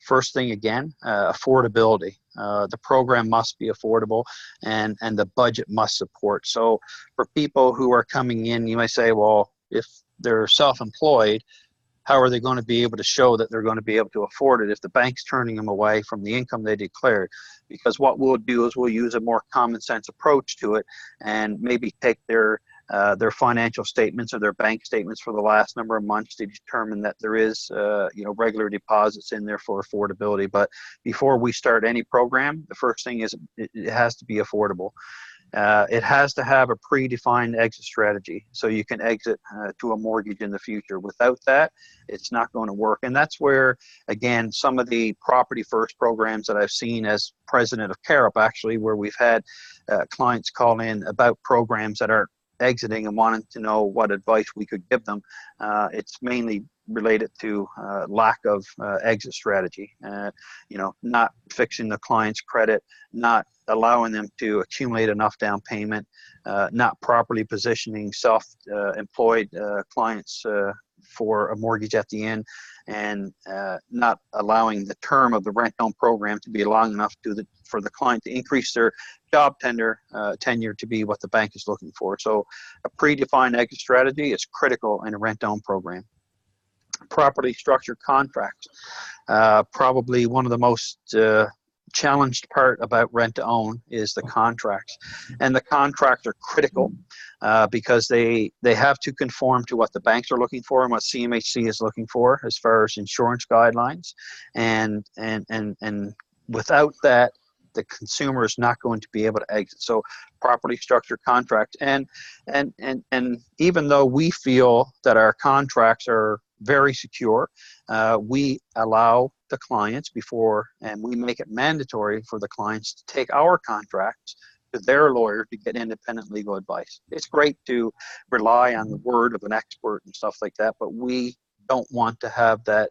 First thing again, affordability. The program must be affordable, and the budget must support. So for people who are coming in, you might say, well, if they're self-employed, how are they going to be able to show that they're going to be able to afford it if the bank's turning them away from the income they declared? Because what we'll do is we'll use a more common sense approach to it and maybe take their financial statements or their bank statements for the last number of months to determine that there is regular deposits in there for affordability. But before we start any program, the first thing is it has to be affordable. It has to have a predefined exit strategy so you can exit to a mortgage in the future. Without that, it's not going to work. And that's where, again, some of the property first programs that I've seen as president of CARUP, actually, where we've had clients call in about programs that are exiting and wanting to know what advice we could give them. It's mainly related to lack of exit strategy, not fixing the client's credit, not allowing them to accumulate enough down payment, not properly positioning self-employed clients for a mortgage at the end, and not allowing the term of the rent-own program to be long enough for the client to increase their job tenure to be what the bank is looking for. So a predefined exit strategy is critical in a rent-own program. Properly structured contracts, probably one of the most challenged part about rent-to-own is the contracts, and the contracts are critical because they have to conform to what the banks are looking for and what CMHC is looking for as far as insurance guidelines, and without that, the consumer is not going to be able to exit. So properly structured contracts, and even though we feel that our contracts are very secure, we allow the clients and we make it mandatory for the clients to take our contracts to their lawyer to get independent legal advice. It's great to rely on the word of an expert and stuff like that, but we don't want to have that.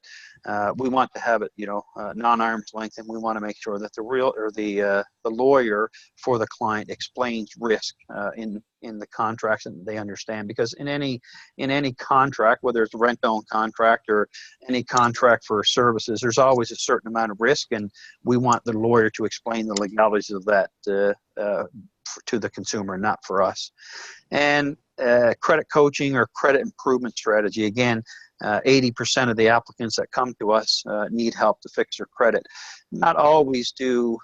We want to have it, non-arm's length, and we want to make sure that the lawyer for the client explains risk in the contracts and they understand. Because in any contract, whether it's a rent-own contract or any contract for services, there's always a certain amount of risk, and we want the lawyer to explain the legalities of that to the consumer, not for us. And credit coaching or credit improvement strategy. Again, 80% of the applicants that come to us need help to fix their credit. Not always do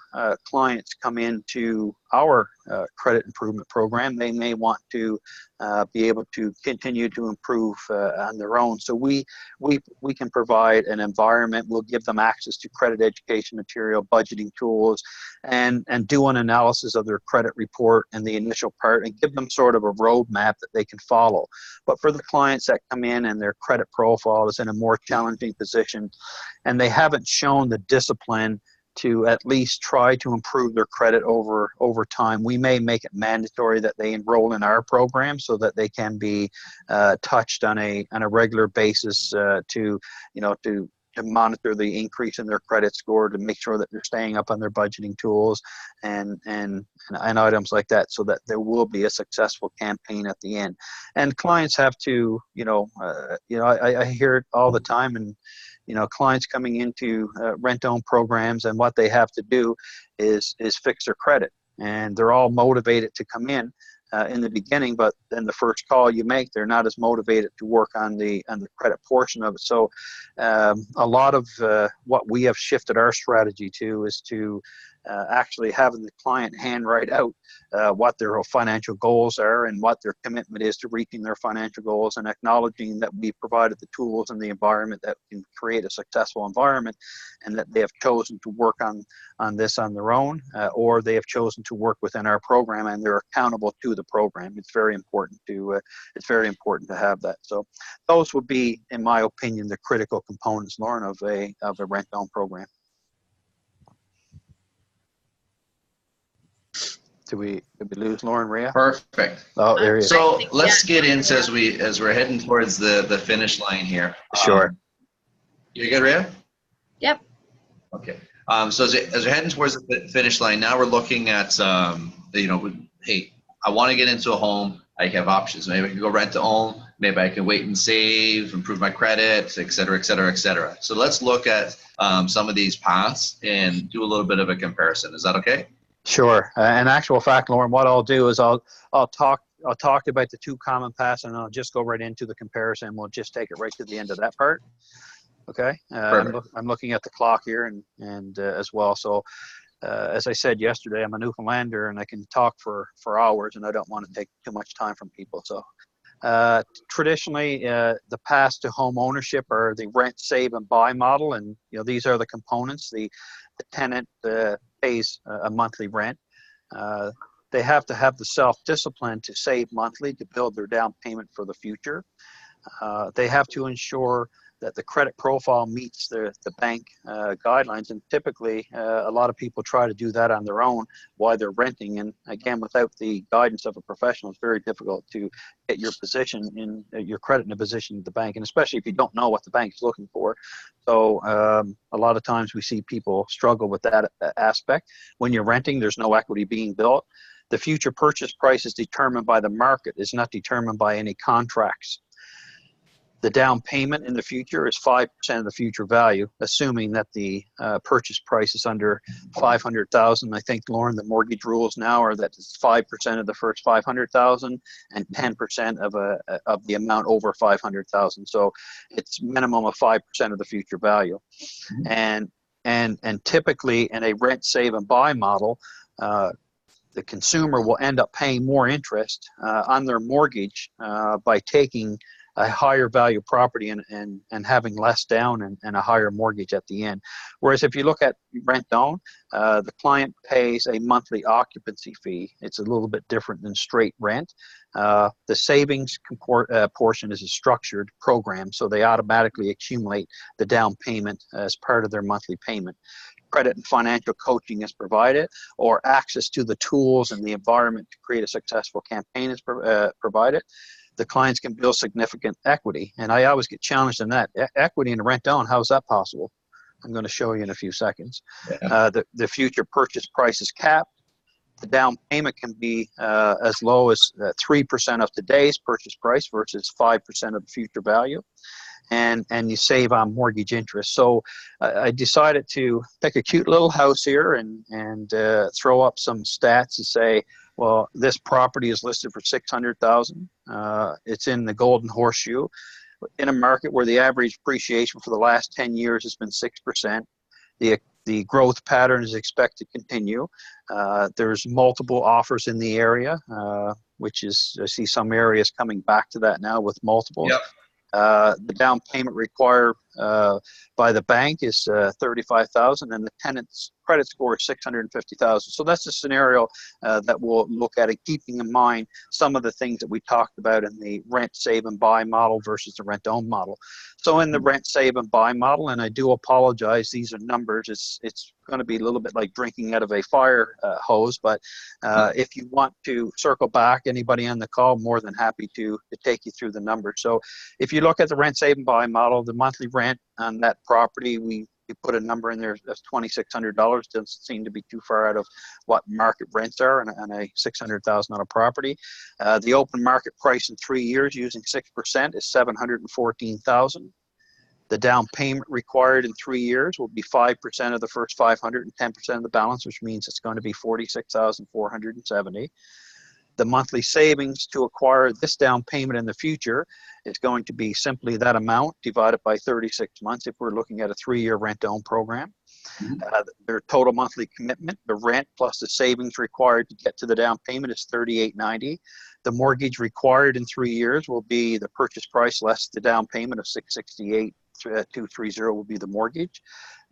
clients come into our credit improvement program. They may want to be able to continue to improve on their own. So we can provide an environment. We'll give them access to credit education material, budgeting tools, and do an analysis of their credit report in the initial part and give them sort of a roadmap that they can follow. But for the clients that come in and their credit profile is in a more challenging position and they haven't shown the discipline to at least try to improve their credit over time, we may make it mandatory that they enroll in our program so that they can be touched on a regular basis to monitor the increase in their credit score, to make sure that they're staying up on their budgeting tools and items like that, so that there will be a successful campaign at the end. And clients have to, I hear it all the time, and clients coming into rent-own programs, and what they have to do is fix their credit, and they're all motivated to come in the beginning, but then the first call you make, they're not as motivated to work on the credit portion of it. So a lot of what we have shifted our strategy to is to actually having the client handwrite out what their financial goals are and what their commitment is to reaching their financial goals, and acknowledging that we provided the tools and the environment that can create a successful environment, and that they have chosen to work on this on their own, or they have chosen to work within our program and they're accountable to the program. It's very important to have that. So those would be, in my opinion, the critical components, Lauren, of a rent-own program. Did we lose Lauren, Rhea? Perfect. Oh, there he is. So let's get into, as we're heading towards the finish line here. Sure. You good, Rhea? Yep. Okay. So as we're heading towards the finish line, now we're looking at, hey, I want to get into a home. I have options. Maybe I can go rent to own. Maybe I can wait and save, improve my credit, et cetera, et cetera, et cetera. So let's look at some of these paths and do a little bit of a comparison. Is that okay? Sure. In actual fact, Lauren, what I'll do is I'll talk about the two common paths, and I'll just go right into the comparison. We'll just take it right to the end of that part. Okay. I'm looking at the clock here and as well. So as I said yesterday, I'm a Newfoundlander and I can talk for hours, and I don't want to take too much time from people. So traditionally, the paths to home ownership are the rent, save, and buy model, and these are the components. The tenant pays a monthly rent. They have to have the self-discipline to save monthly to build their down payment for the future. They have to ensure that the credit profile meets the bank guidelines, and typically a lot of people try to do that on their own while they're renting, and again, without the guidance of a professional, it's very difficult to get your credit in a position at the bank, and especially if you don't know what the bank is looking for. So a lot of times we see people struggle with that aspect. When you're renting, there's no equity being built. The future purchase price is determined by the market. It's not determined by any contracts. The down payment in the future is 5% of the future value, assuming that the purchase price is under $500,000. I think, Lauren, the mortgage rules now are that it's 5% of the first $500,000 and 10% of the amount over $500,000. So it's minimum of 5% of the future value. And typically in a rent, save, and buy model, the consumer will end up paying more interest on their mortgage by taking a higher value property and having less down and a higher mortgage at the end. Whereas if you look at rent own, the client pays a monthly occupancy fee. It's a little bit different than straight rent. The savings portion is a structured program, so they automatically accumulate the down payment as part of their monthly payment. Credit and financial coaching is provided, or access to the tools and the environment to create a successful campaign is provided. The clients can build significant equity. And I always get challenged on that. Equity in a rent-own, how is that possible? I'm going to show you in a few seconds. Yeah. The future purchase price is capped. The down payment can be as low as 3% of today's purchase price versus 5% of the future value. And you save on mortgage interest. So I decided to pick a cute little house here and throw up some stats to say, well, this property is listed for $600,000. It's in the Golden Horseshoe, in a market where the average appreciation for the last 10 years has been 6%. The The growth pattern is expected to continue. There's multiple offers in the area, which is, I see some areas coming back to that now with multiples. Yep. The down payment required by the bank is $35,000, and the tenant's credit score is $650,000. So that's a scenario that we'll look at it, keeping in mind some of the things that we talked about in the rent, save, and buy model versus the rent-own model. So in the rent, save, and buy model, and I do apologize, these are numbers. It's going to be a little bit like drinking out of a fire hose, but if you want to circle back, anybody on the call, more than happy to take you through the numbers. So if you look at the rent, save, and buy model, the monthly rent on that property, we put a number in there that's $2,600. Doesn't seem to be too far out of what market rents are on a $600,000 property. The open market price in 3 years using 6% is $714,000. The down payment required in 3 years will be 5% of the first 500 and 10% of the balance, which means it's going to be $46,470. The monthly savings to acquire this down payment in the future is going to be simply that amount divided by 36 months if we're looking at a 3-year rent-own program. Their total monthly commitment, the rent plus the savings required to get to the down payment, is $38.90. The mortgage required in 3 years will be the purchase price less the down payment of $668,230 will be the mortgage.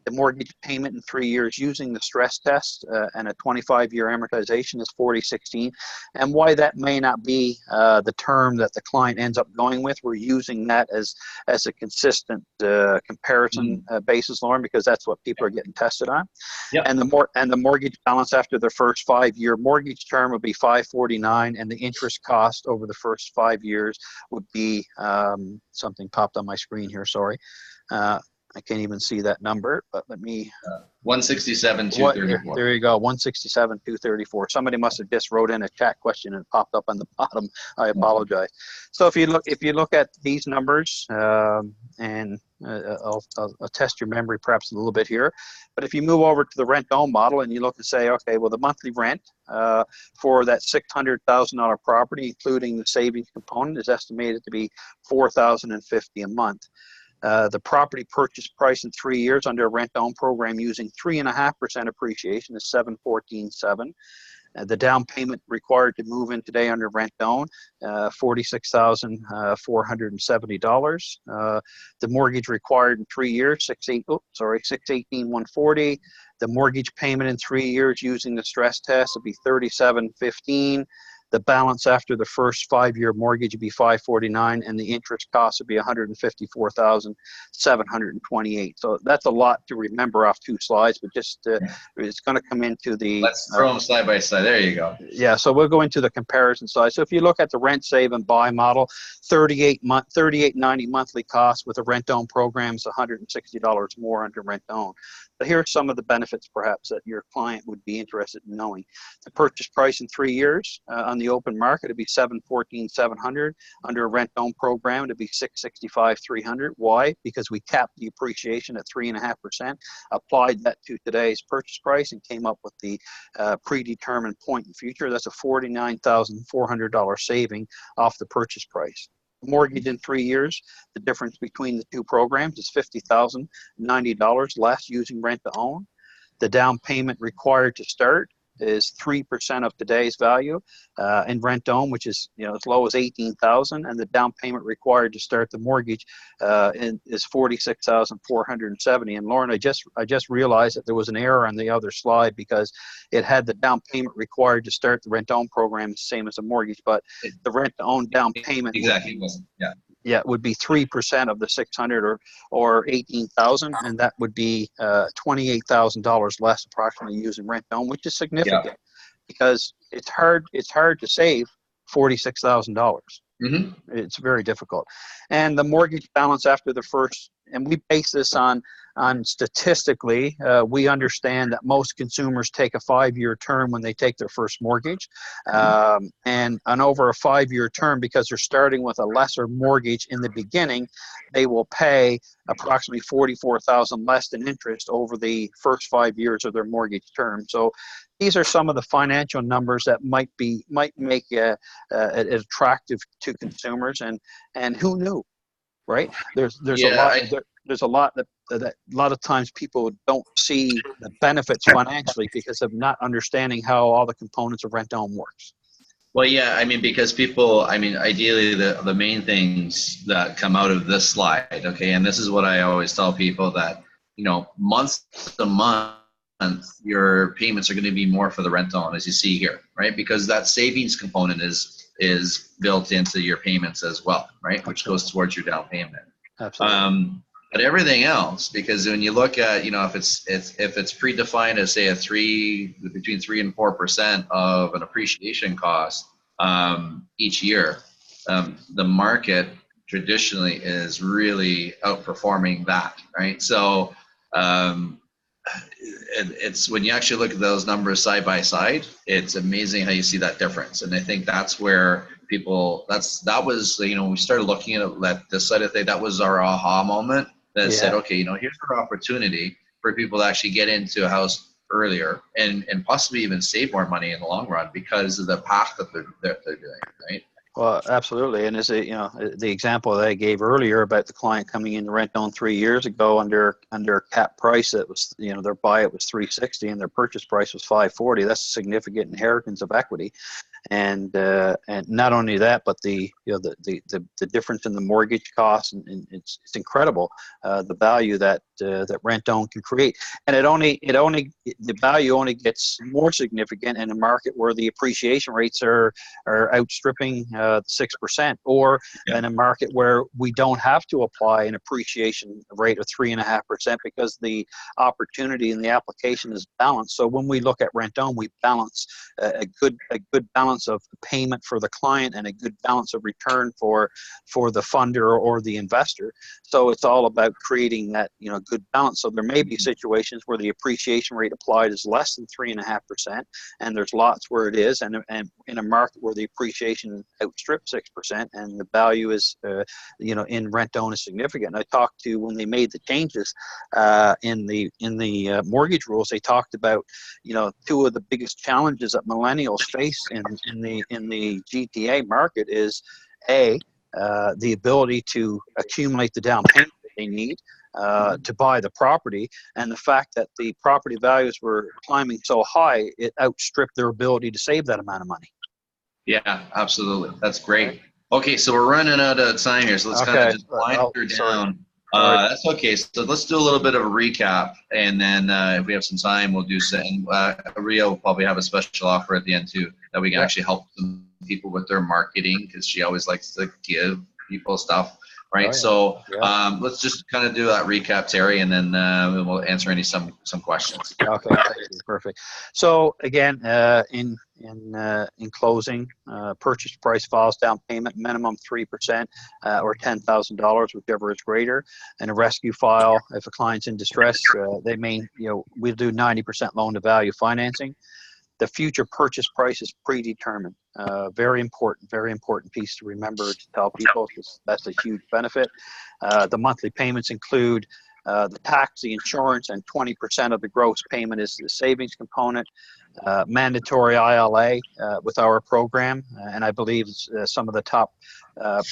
The mortgage payment in 3 years using the stress test and a 25-year amortization is $40.16. And why that may not be the term that the client ends up going with, we're using that as a consistent comparison basis, Lauren, because that's what people are getting tested on. Yep. And the mortgage balance after the first 5-year mortgage term would be $549, and the interest cost over the first 5 years would be something popped on my screen here. Sorry. I can't even see that number, but let me. 167,234. There you go, 167,234. Somebody must have just wrote in a chat question and it popped up on the bottom. I apologize. So if you look at these numbers, and I'll test your memory perhaps a little bit here, but if you move over to the rent-own model and you look and say, okay, well, the monthly rent for that $600,000 property, including the savings component, is estimated to be $4,050 a month. The property purchase price in 3 years under a rent-own program using 3.5% appreciation is $714,700. The down payment required to move in today under rent-own, $46,470. The mortgage required in 3 years, $618,140. The mortgage payment in 3 years using the stress test would be $37.15. The balance after the first 5-year mortgage would be $549, and the interest cost would be $154,728. So that's a lot to remember off 2 slides, but just it's going to come into the. Let's throw them side by side. There you go. Yeah, so we'll go into the comparison side. So if you look at the rent, save, and buy model, $38.90 monthly cost with a rent-own program is $160 more under rent-own. But here are some of the benefits perhaps that your client would be interested in knowing. The purchase price in 3 years on the open market would be $714,700. Under a rent-own program, it'd be $665,300. Why? Because we capped the appreciation at 3.5%, applied that to today's purchase price, and came up with the predetermined point in future. That's a $49,400 saving off the purchase price. Mortgage in 3 years, the difference between the 2 programs is $50,090 less using rent to own. The down payment required to start is 3% of today's value in rent to own, which is as low as $18,000, and the down payment required to start the mortgage is $46,470. And Lauren, I just realized that there was an error on the other slide because it had the down payment required to start the rent to own program the same as a mortgage, but the rent to own down payment exactly it would be 3% of the 600 or 18,000, and that would be $28,000 less approximately using rent to own, which is significant because it's hard to save $46,000. It's very difficult. And the mortgage balance after the first, and we base this on statistically, we understand that most consumers take a 5-year term when they take their first mortgage. And over a 5-year term, because they're starting with a lesser mortgage in the beginning, they will pay approximately $44,000 less in interest over the first 5 years of their mortgage term. So these are some of the financial numbers that might make it attractive to consumers. And who knew? right? There's a Yeah, lot there's a lot that a lot of times people don't see the benefits financially because of not understanding how all the components of rent own works. well, yeah, I mean, because people, I mean, ideally the main things that come out of this slide, okay, and this is what I always tell people that, month to month, your payments are going to be more for the rent on, as you see here, right? Because that savings component is built into your payments as well, right? Which goes towards your down payment. Absolutely. But everything else, because when you look at, if it's predefined as say between 3 and 4% of an appreciation cost each year, the market traditionally is really outperforming that, right? So it's when you actually look at those numbers side by side, it's amazing how you see that difference. And I think that's where people, that was, when we started looking at this side of thing, that was our aha moment that said, okay, here's our opportunity for people to actually get into a house earlier and possibly even save more money in the long run because of the path that they're doing, right? Well, absolutely. And as the example that I gave earlier about the client coming in to rent on 3 years ago under cap price, that was, their buy it was $360 and their purchase price was $540. That's a significant inheritance of equity. And not only that, but the difference in the mortgage costs, and it's incredible the value that rent own can create. And the value only gets more significant in a market where the appreciation rates are outstripping 6%, or in a market where we don't have to apply an appreciation rate of 3.5% because the opportunity and the application is balanced. So when we look at rent own, we balance a good balance of payment for the client and a good balance of return for the funder or the investor. So it's all about creating that good balance. So there may be situations where the appreciation rate applied is less than 3.5%, and there's lots where it is, and in a market where the appreciation outstrips 6% and the value is in rent own is significant. I talked to, when they made the changes in the mortgage rules, they talked about two of the biggest challenges that millennials face in the GTA market is the ability to accumulate the down payment that they need to buy the property, and the fact that the property values were climbing so high, it outstripped their ability to save that amount of money. Yeah, absolutely. That's great. Okay, so we're running out of time here, so let's kind of just wind her down. That's okay. So let's do a little bit of a recap, and then if we have some time, we'll do so. And Ria will probably have a special offer at the end too, that we can actually help some people with their marketing, because she always likes to give people stuff, right? So let's just kind of do that recap, Terry, and then we'll answer some questions. Okay, perfect. So again, in closing, purchase price files down payment minimum 3% or $10,000, whichever is greater, and a rescue file if a client's in distress. They may, we'll do 90% loan to value financing. The future purchase price is predetermined. Very important piece to remember to tell people, because that's a huge benefit. The monthly payments include the tax, the insurance, and 20% of the gross payment is the savings component. Mandatory ILA with our program, and I believe some of the top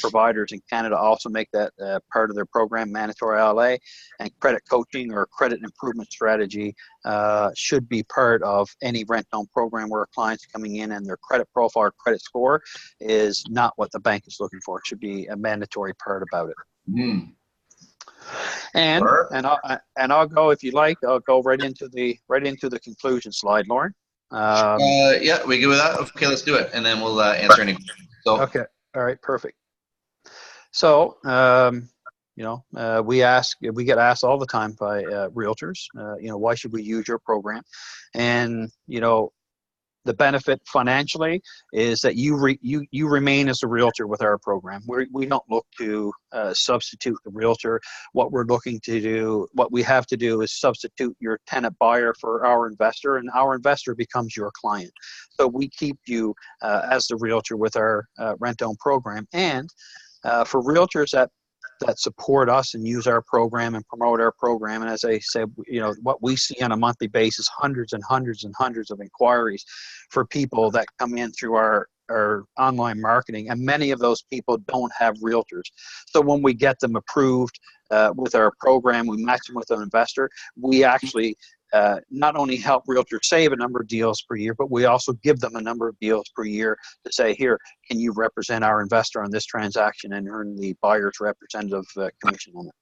providers in Canada also make that part of their program, mandatory ILA. And credit coaching or credit improvement strategy should be part of any rent-own program where a client's coming in and their credit profile or credit score is not what the bank is looking for. It should be a mandatory part about it. Mm. And I'll go, if you like, I'll go right into the conclusion slide, Lauren. Yeah, we good with that? Okay, let's do it, and then we'll answer any questions. So. Okay, all right, perfect. So, we get asked all the time by realtors, why should we use your program? And the benefit financially is that you remain as a realtor with our program. We don't look to substitute the realtor. What we have to do is substitute your tenant buyer for our investor, and our investor becomes your client. So we keep you as the realtor with our rent-own program. And for realtors that support us and use our program and promote our program, and as I said, what we see on a monthly basis, hundreds and hundreds and hundreds of inquiries for people that come in through our our online marketing, and many of those people don't have realtors. So when we get them approved with our program, we match them with an investor. We actually not only help realtors save a number of deals per year, but we also give them a number of deals per year to say, here, can you represent our investor on this transaction and earn the buyer's representative commission on it.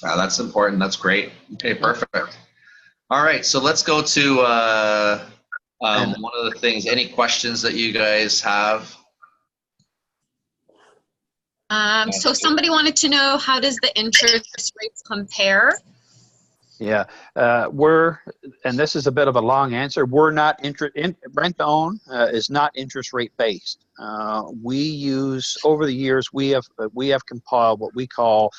That's important. That's great. Okay, perfect. All right, so let's go to one of the things. Any questions that you guys have? So somebody wanted to know, how does the interest rates compare? Yeah, and this is a bit of a long answer. We're not rent to own is not interest rate based. We use, over the years, we have compiled what we call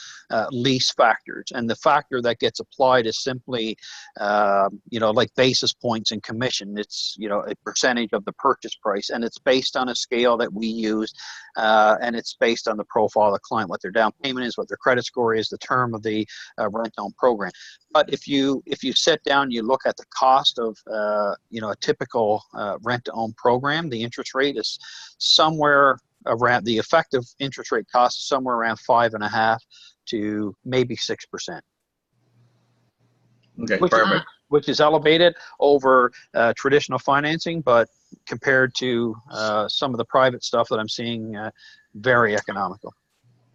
lease factors, and the factor that gets applied is simply, like basis points and commission. It's a percentage of the purchase price, and it's based on a scale that we use, and it's based on the profile of the client, what their down payment is, what their credit score is, the term of the rent to own program. But if you sit down, you look at the cost of a typical rent to own program, the interest rate is somewhere around, the effective interest rate cost is somewhere around 5.5% to maybe 6%. Okay, perfect. Which is elevated over traditional financing, but compared to some of the private stuff that I'm seeing, very economical.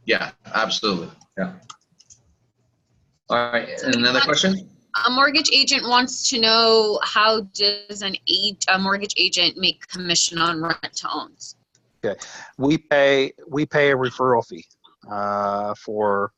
Yeah, absolutely. Yeah. All right, and another question? A mortgage agent wants to know, how does a mortgage agent make commission on rent to owns? Okay, we pay a referral fee for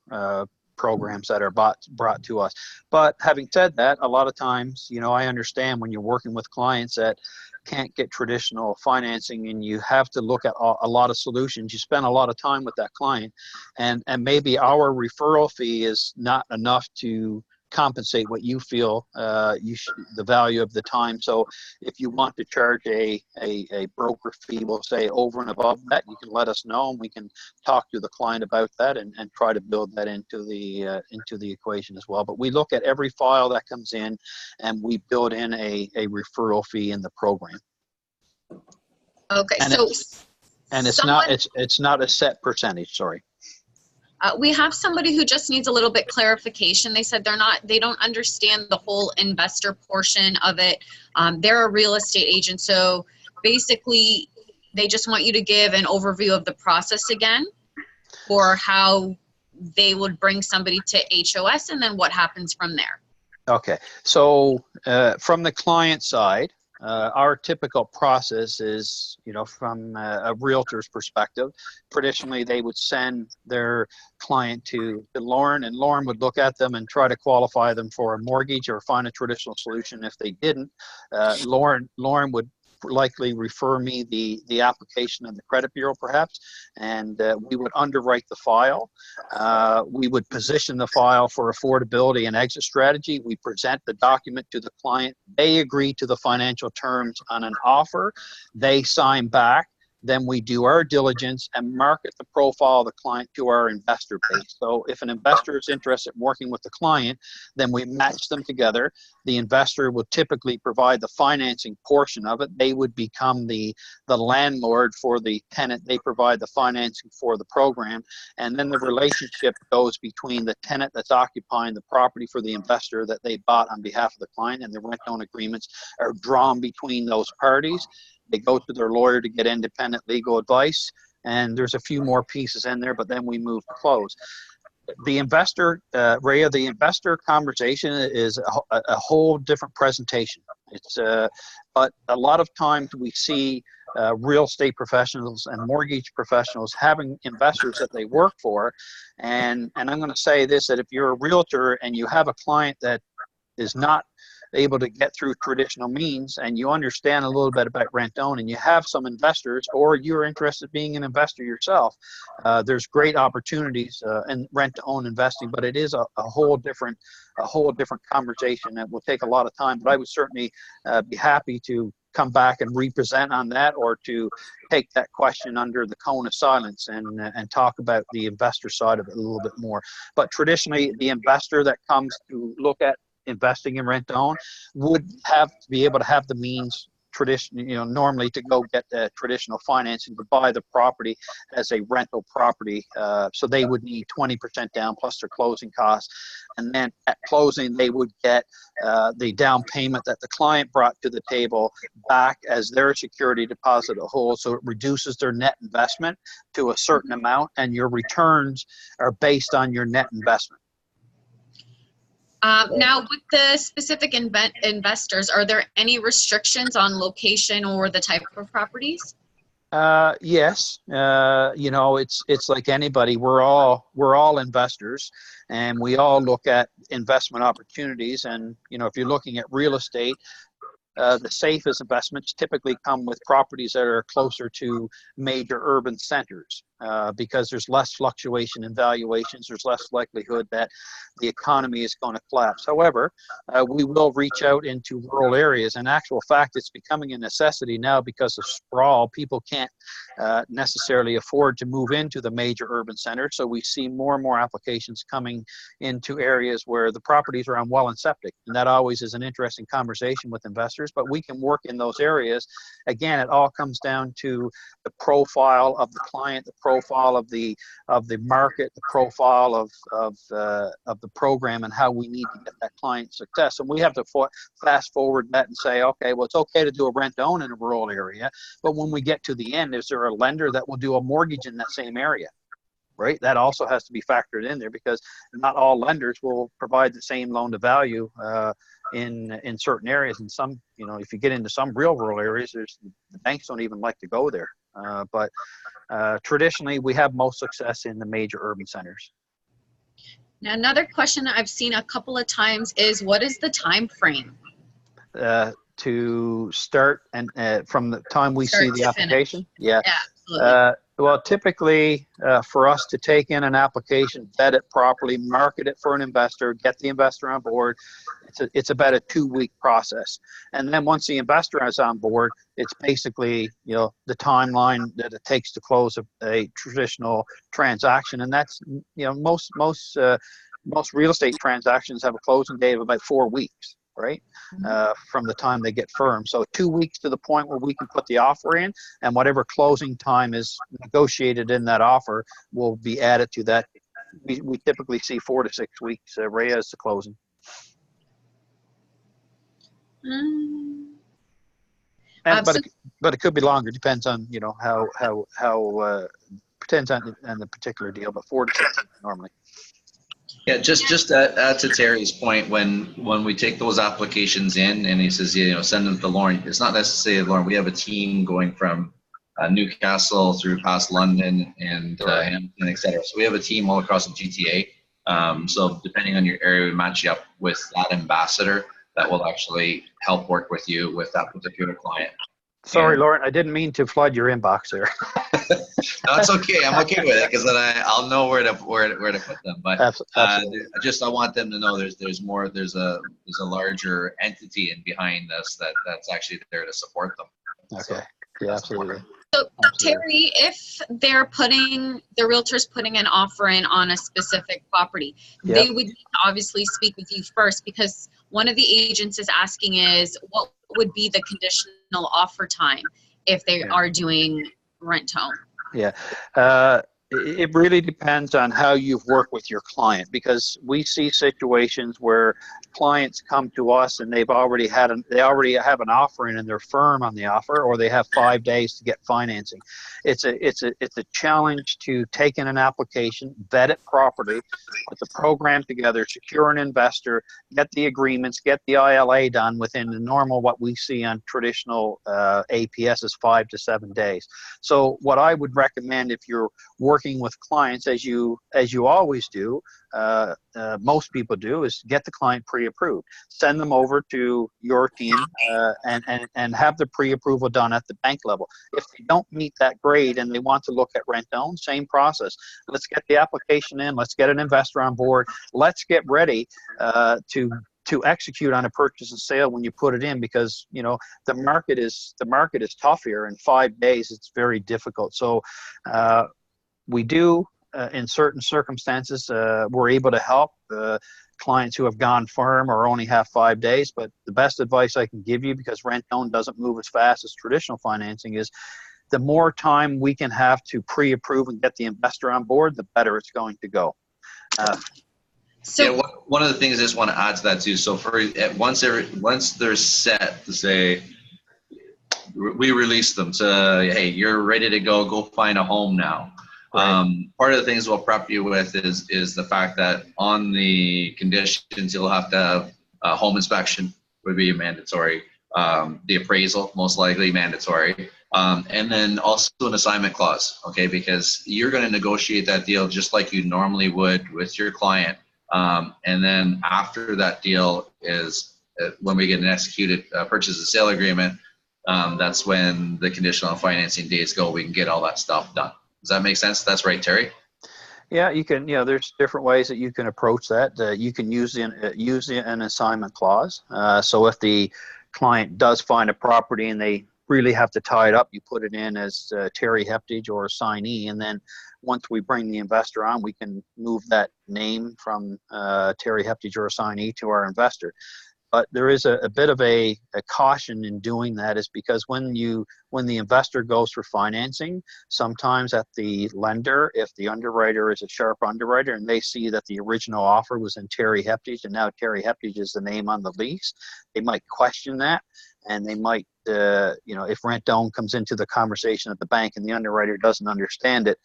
programs that are brought to us. But having said that, a lot of times, I understand when you're working with clients that can't get traditional financing, and you have to look at a lot of solutions. You spend a lot of time with that client, and maybe our referral fee is not enough to compensate what you feel the value of the time. So if you want to charge a broker fee, we'll say over and above that, you can let us know, and we can talk to the client about that and try to build that into the equation as well. But we look at every file that comes in, and we build in a referral fee in the program. Okay, and it's not a set percentage. Sorry. We have somebody who just needs a little bit clarification. They said they don't understand the whole investor portion of it. They're a real estate agent, so basically they just want you to give an overview of the process again, for how they would bring somebody to HOS, and then what happens from there. Okay, so from the client side, our typical process is, from a realtor's perspective, traditionally they would send their client to Lauren, and Lauren would look at them and try to qualify them for a mortgage or find a traditional solution. If they didn't, Lauren would likely refer me the application of the credit bureau perhaps, and we would underwrite the file. We would position the file for affordability and exit strategy. We present the document to the client. They agree to the financial terms on an offer. They sign back. Then we do our diligence and market the profile of the client to our investor base. So if an investor is interested in working with the client, then we match them together. The investor will typically provide the financing portion of it. They would become the landlord for the tenant. They provide the financing for the program. And then the relationship goes between the tenant that's occupying the property for the investor that they bought on behalf of the client, and the rent-own agreements are drawn between those parties. They go to their lawyer to get independent legal advice, and there's a few more pieces in there, but then we move to close. The investor, Rhea, the investor conversation is a whole different presentation. It's but a lot of times we see real estate professionals and mortgage professionals having investors that they work for, and I'm going to say this, that if you're a realtor and you have a client that is not able to get through traditional means, and you understand a little bit about rent-own, and you have some investors, or you're interested in being an investor yourself, there's great opportunities in rent-to-own investing, but it is a whole different conversation that will take a lot of time. But I would certainly be happy to come back and represent on that, or to take that question under the cone of silence and talk about the investor side of it a little bit more. But traditionally, the investor that comes to look at investing in rent to own would have to be able to have the means normally to go get the traditional financing to buy the property as a rental property. So they would need 20% down plus their closing costs. And then at closing, they would get the down payment that the client brought to the table back as their security deposit a whole. So it reduces their net investment to a certain amount, and your returns are based on your net investment. Now, with the specific investors, are there any restrictions on location or the type of properties? Yes. It's like anybody. We're all investors, and we all look at investment opportunities. And if you're looking at real estate, the safest investments typically come with properties that are closer to major urban centers, because there's less fluctuation in valuations. There's less likelihood that the economy is going to collapse. However, we will reach out into rural areas. In actual fact, it's becoming a necessity now because of sprawl. People can't necessarily afford to move into the major urban centers. So we see more and more applications coming into areas where the properties are on well and septic. And that always is an interesting conversation with investors, but we can work in those areas. Again, it all comes down to the profile of the client, the profile of the market, the profile of the program, and how we need to get that client success. And we have to fast forward that and say, okay, well, it's okay to do a rent to own in a rural area, but when we get to the end, is there a lender that will do a mortgage in that same area? Right? That also has to be factored in there, because not all lenders will provide the same loan to value in certain areas. And some, if you get into some real rural areas, the banks don't even like to go there. But traditionally, we have most success in the major urban centers. Now, another question I've seen a couple of times is, what is the time frame? To start and from the time we see the application? Yeah, absolutely. Well, typically for us to take in an application, vet it properly, market it for an investor, get the investor on board, it's about a 2-week process. And then once the investor is on board, it's basically the timeline that it takes to close a traditional transaction. And that's most real estate transactions have a closing date of about 4 weeks. Right? From the time they get firm. So 2 weeks to the point where we can put the offer in, and whatever closing time is negotiated in that offer will be added to that. We typically see 4 to 6 weeks, Rhea, as the closing. But it could be longer. Depends on how depends on the particular deal. But 4 to 6 normally. Yeah, just to add to Terry's point, when we take those applications in and he says, send them to Lauren, it's not necessarily Lauren. We have a team going from Newcastle through past London and Hamilton, et cetera. So we have a team all across the GTA. So depending on your area, we match you up with that ambassador that will actually help work with you with that particular client. Sorry, Lauren, I didn't mean to flood your inbox there. No, it's okay. I'm okay with it, because then I'll know where to put them. But I want them to know there's more. There's a larger entity behind us that's actually there to support them. Okay. So, yeah, absolutely. So Terry, if the realtor's putting an offer in on a specific property, they would need to obviously speak with you first, because one of the agents is asking is, what would be the conditional offer time if they are doing rent to own? Yeah. It really depends on how you've worked with your client, because we see situations where clients come to us and they already have an offer in and they're firm on the offer, or they have 5 days to get financing. It's a challenge to take in an application, vet it properly, put the program together, secure an investor, get the agreements, get the ILA done within the normal, what we see on traditional APS is 5 to 7 days. So what I would recommend, if you're working with clients, as you always do, most people do, is get the client pre-approved, send them over to your team, and have the pre-approval done at the bank level. If they don't meet that grade and they want to look at rent own, same process. Let's get the application in, let's get an investor on board, let's get ready to execute on a purchase and sale when you put it in, because the market is tough here. In 5 days, it's very difficult. So we do, in certain circumstances, we're able to help clients who have gone firm or only have 5 days. But the best advice I can give you, because rent-own doesn't move as fast as traditional financing, is the more time we can have to pre-approve and get the investor on board, the better it's going to go. Yeah, one of the things I just want to add to that too. So once they're set to say, we release them to, hey, you're ready to go find a home now. Right. Part of the things we'll prep you with is the fact that on the conditions, you'll have to have a home inspection would be mandatory. The appraisal, most likely mandatory. And then also an assignment clause, okay? Because you're going to negotiate that deal just like you normally would with your client. And then after that deal is when we get an executed purchase and sale agreement, that's when the conditional financing days go. We can get all that stuff done. Does that make sense? That's right, Terry? Yeah, you can. There's different ways that you can approach that. You can use an assignment clause. So if the client does find a property and they really have to tie it up, you put it in as Terry Heptage or assignee, and then once we bring the investor on, we can move that name from Terry Heptage or assignee to our investor. But there is a bit of a caution in doing that, is because when the investor goes for financing, sometimes at the lender, if the underwriter is a sharp underwriter and they see that the original offer was in Terry Heptage and now Terry Heptage is the name on the lease, they might question that, and they might, if rent-own comes into the conversation at the bank and the underwriter doesn't understand it,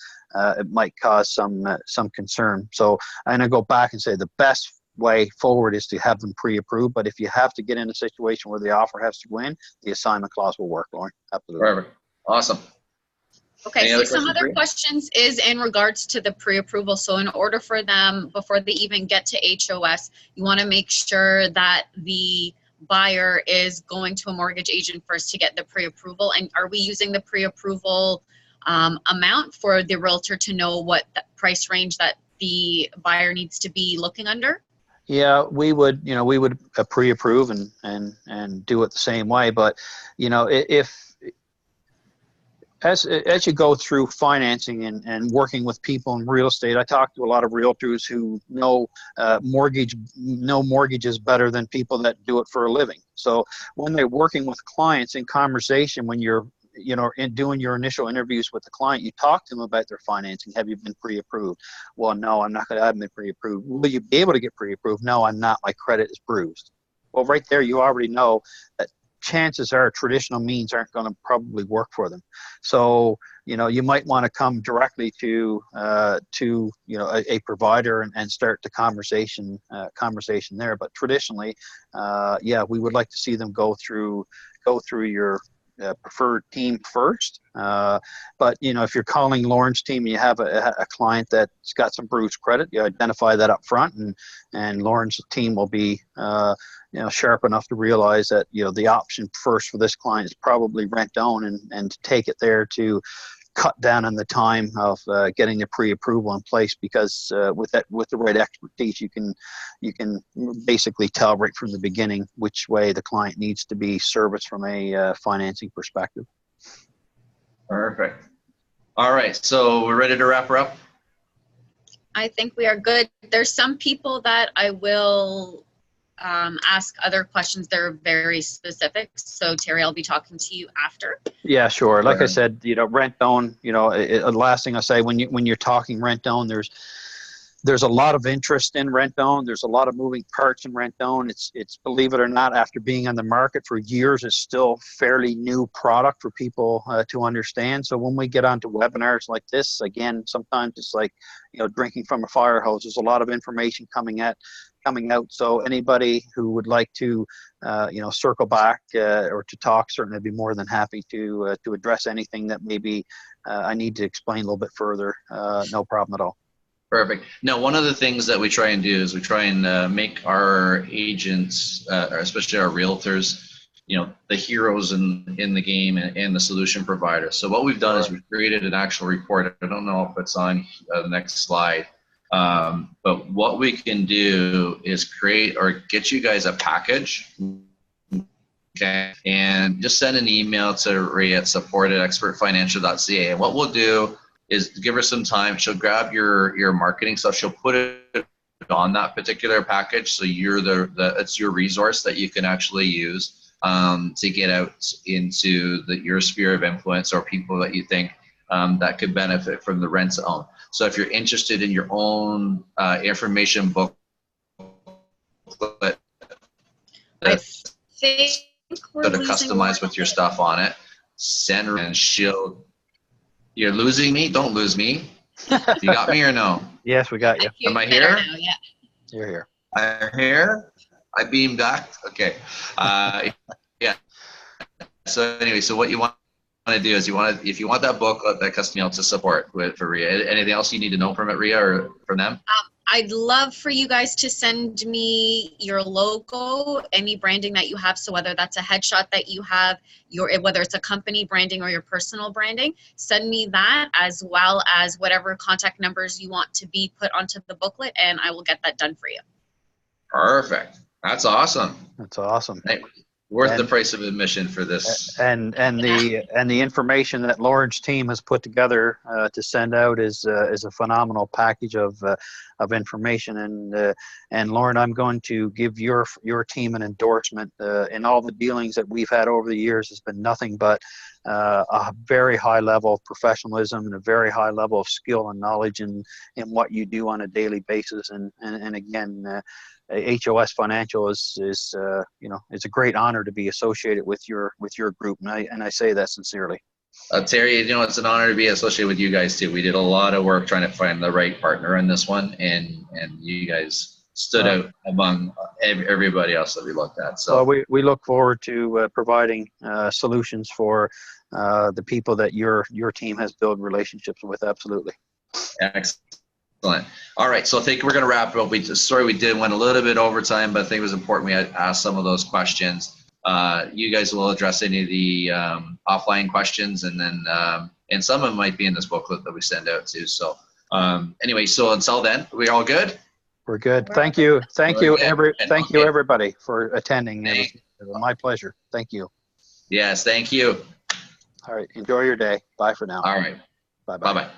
it might cause some concern. So I'm going to go back and say the best way forward is to have them pre-approved, but if you have to get in a situation where the offer has to go in, the assignment clause will work, Lauren. Absolutely. Perfect. Awesome. Okay, so some other questions is in regards to the pre-approval. So in order for them, before they even get to HOS, you want to make sure that the buyer is going to a mortgage agent first to get the pre-approval. And are we using the pre-approval amount for the realtor to know what the price range that the buyer needs to be looking under? Yeah, we would pre-approve and do it the same way. But, if as you go through financing and working with people in real estate, I talk to a lot of realtors who know mortgages better than people that do it for a living. So when they're working with clients in conversation, when you're in doing your initial interviews with the client, you talk to them about their financing. Have you been pre-approved? Well, no, I haven't been pre-approved. Will you be able to get pre-approved? No, I'm not. My credit is bruised. Well, right there, you already know that chances are traditional means aren't going to probably work for them. So, you might want to come directly to a provider and start the conversation there. But traditionally, we would like to see them go through your preferred team first. But if you're calling Lauren's team and you have a client that's got some bruised credit, you identify that up front, and Lauren's team will be sharp enough to realize that the option first for this client is probably rent-own, and to take it there to cut down on the time of getting the pre-approval in place, because with the right expertise, you can basically tell right from the beginning which way the client needs to be serviced from a financing perspective. Perfect. All right, so we're ready to wrap her up? I think we are good. There's some people that I will ask other questions that are very specific. So Terry, I'll be talking to you after. Yeah, sure. Like I said, rent-own, the last thing I say, when you're talking rent-own, there's a lot of interest in rent-own. There's a lot of moving parts in rent-own. It's believe it or not, after being on the market for years, it's still fairly new product for people to understand. So when we get onto webinars like this, again, sometimes it's like, drinking from a fire hose. There's a lot of information coming out. So anybody who would like to, circle back or to talk, certainly I'd be more than happy to address anything that maybe I need to explain a little bit further. No problem at all. Perfect. Now, one of the things that we try and do is we try and make our agents, especially our realtors, the heroes in the game and the solution provider. So what we've done is we've created an actual report. I don't know if it's on the next slide. But what we can do is create or get you guys a package, okay, and just send an email to Ray at support@expertfinancial.ca. And what we'll do is give her some time. She'll grab your marketing stuff. She'll put it on that particular package. So you're it's your resource that you can actually use to get out into your sphere of influence or people that you think that could benefit from the rent to own. So if you're interested in your own information booklet, I think we're that are losing customized with your stuff on it, send her and she'll. You're losing me? Don't lose me. You got me or no? Yes, we got you. Am I here? Now, yeah. You're here. I'm here. I beamed back. Okay. Yeah. So anyway, so what you want to do is if you want that book, that custom email to support for Ria. Anything else you need to know from it, Ria, or from them? I'd love for you guys to send me your logo, any branding that you have. So whether that's a headshot that you have, whether it's a company branding or your personal branding, send me that, as well as whatever contact numbers you want to be put onto the booklet, and I will get that done for you. Perfect. That's awesome. That's awesome. Hey, worth the price of admission for this. And the information that Lauren's team has put together to send out is a phenomenal package of information. And Lauren, I'm going to give your team an endorsement. In all the dealings that we've had over the years, has been nothing but a very high level of professionalism and a very high level of skill and knowledge in what you do on a daily basis. And again, HOS Financial is it's a great honor to be associated with your group, and I say that sincerely. Terry, it's an honor to be associated with you guys too. We did a lot of work trying to find the right partner in this one, and you guys stood out among everybody else that we looked at. So we look forward to providing solutions for the people that your team has built relationships with. Absolutely. Excellent. All right, so I think we're going to wrap up. We went a little bit over time, but I think it was important we had asked some of those questions. You guys will address any of the offline questions, and then and some of them might be in this booklet that we send out too. So anyway, so until then, we all good? We're good. Thank you. Thank you, everybody, for attending. It was my pleasure. Thank you. Yes, thank you. All right. Enjoy your day. Bye for now. All right. Bye-bye. Bye-bye.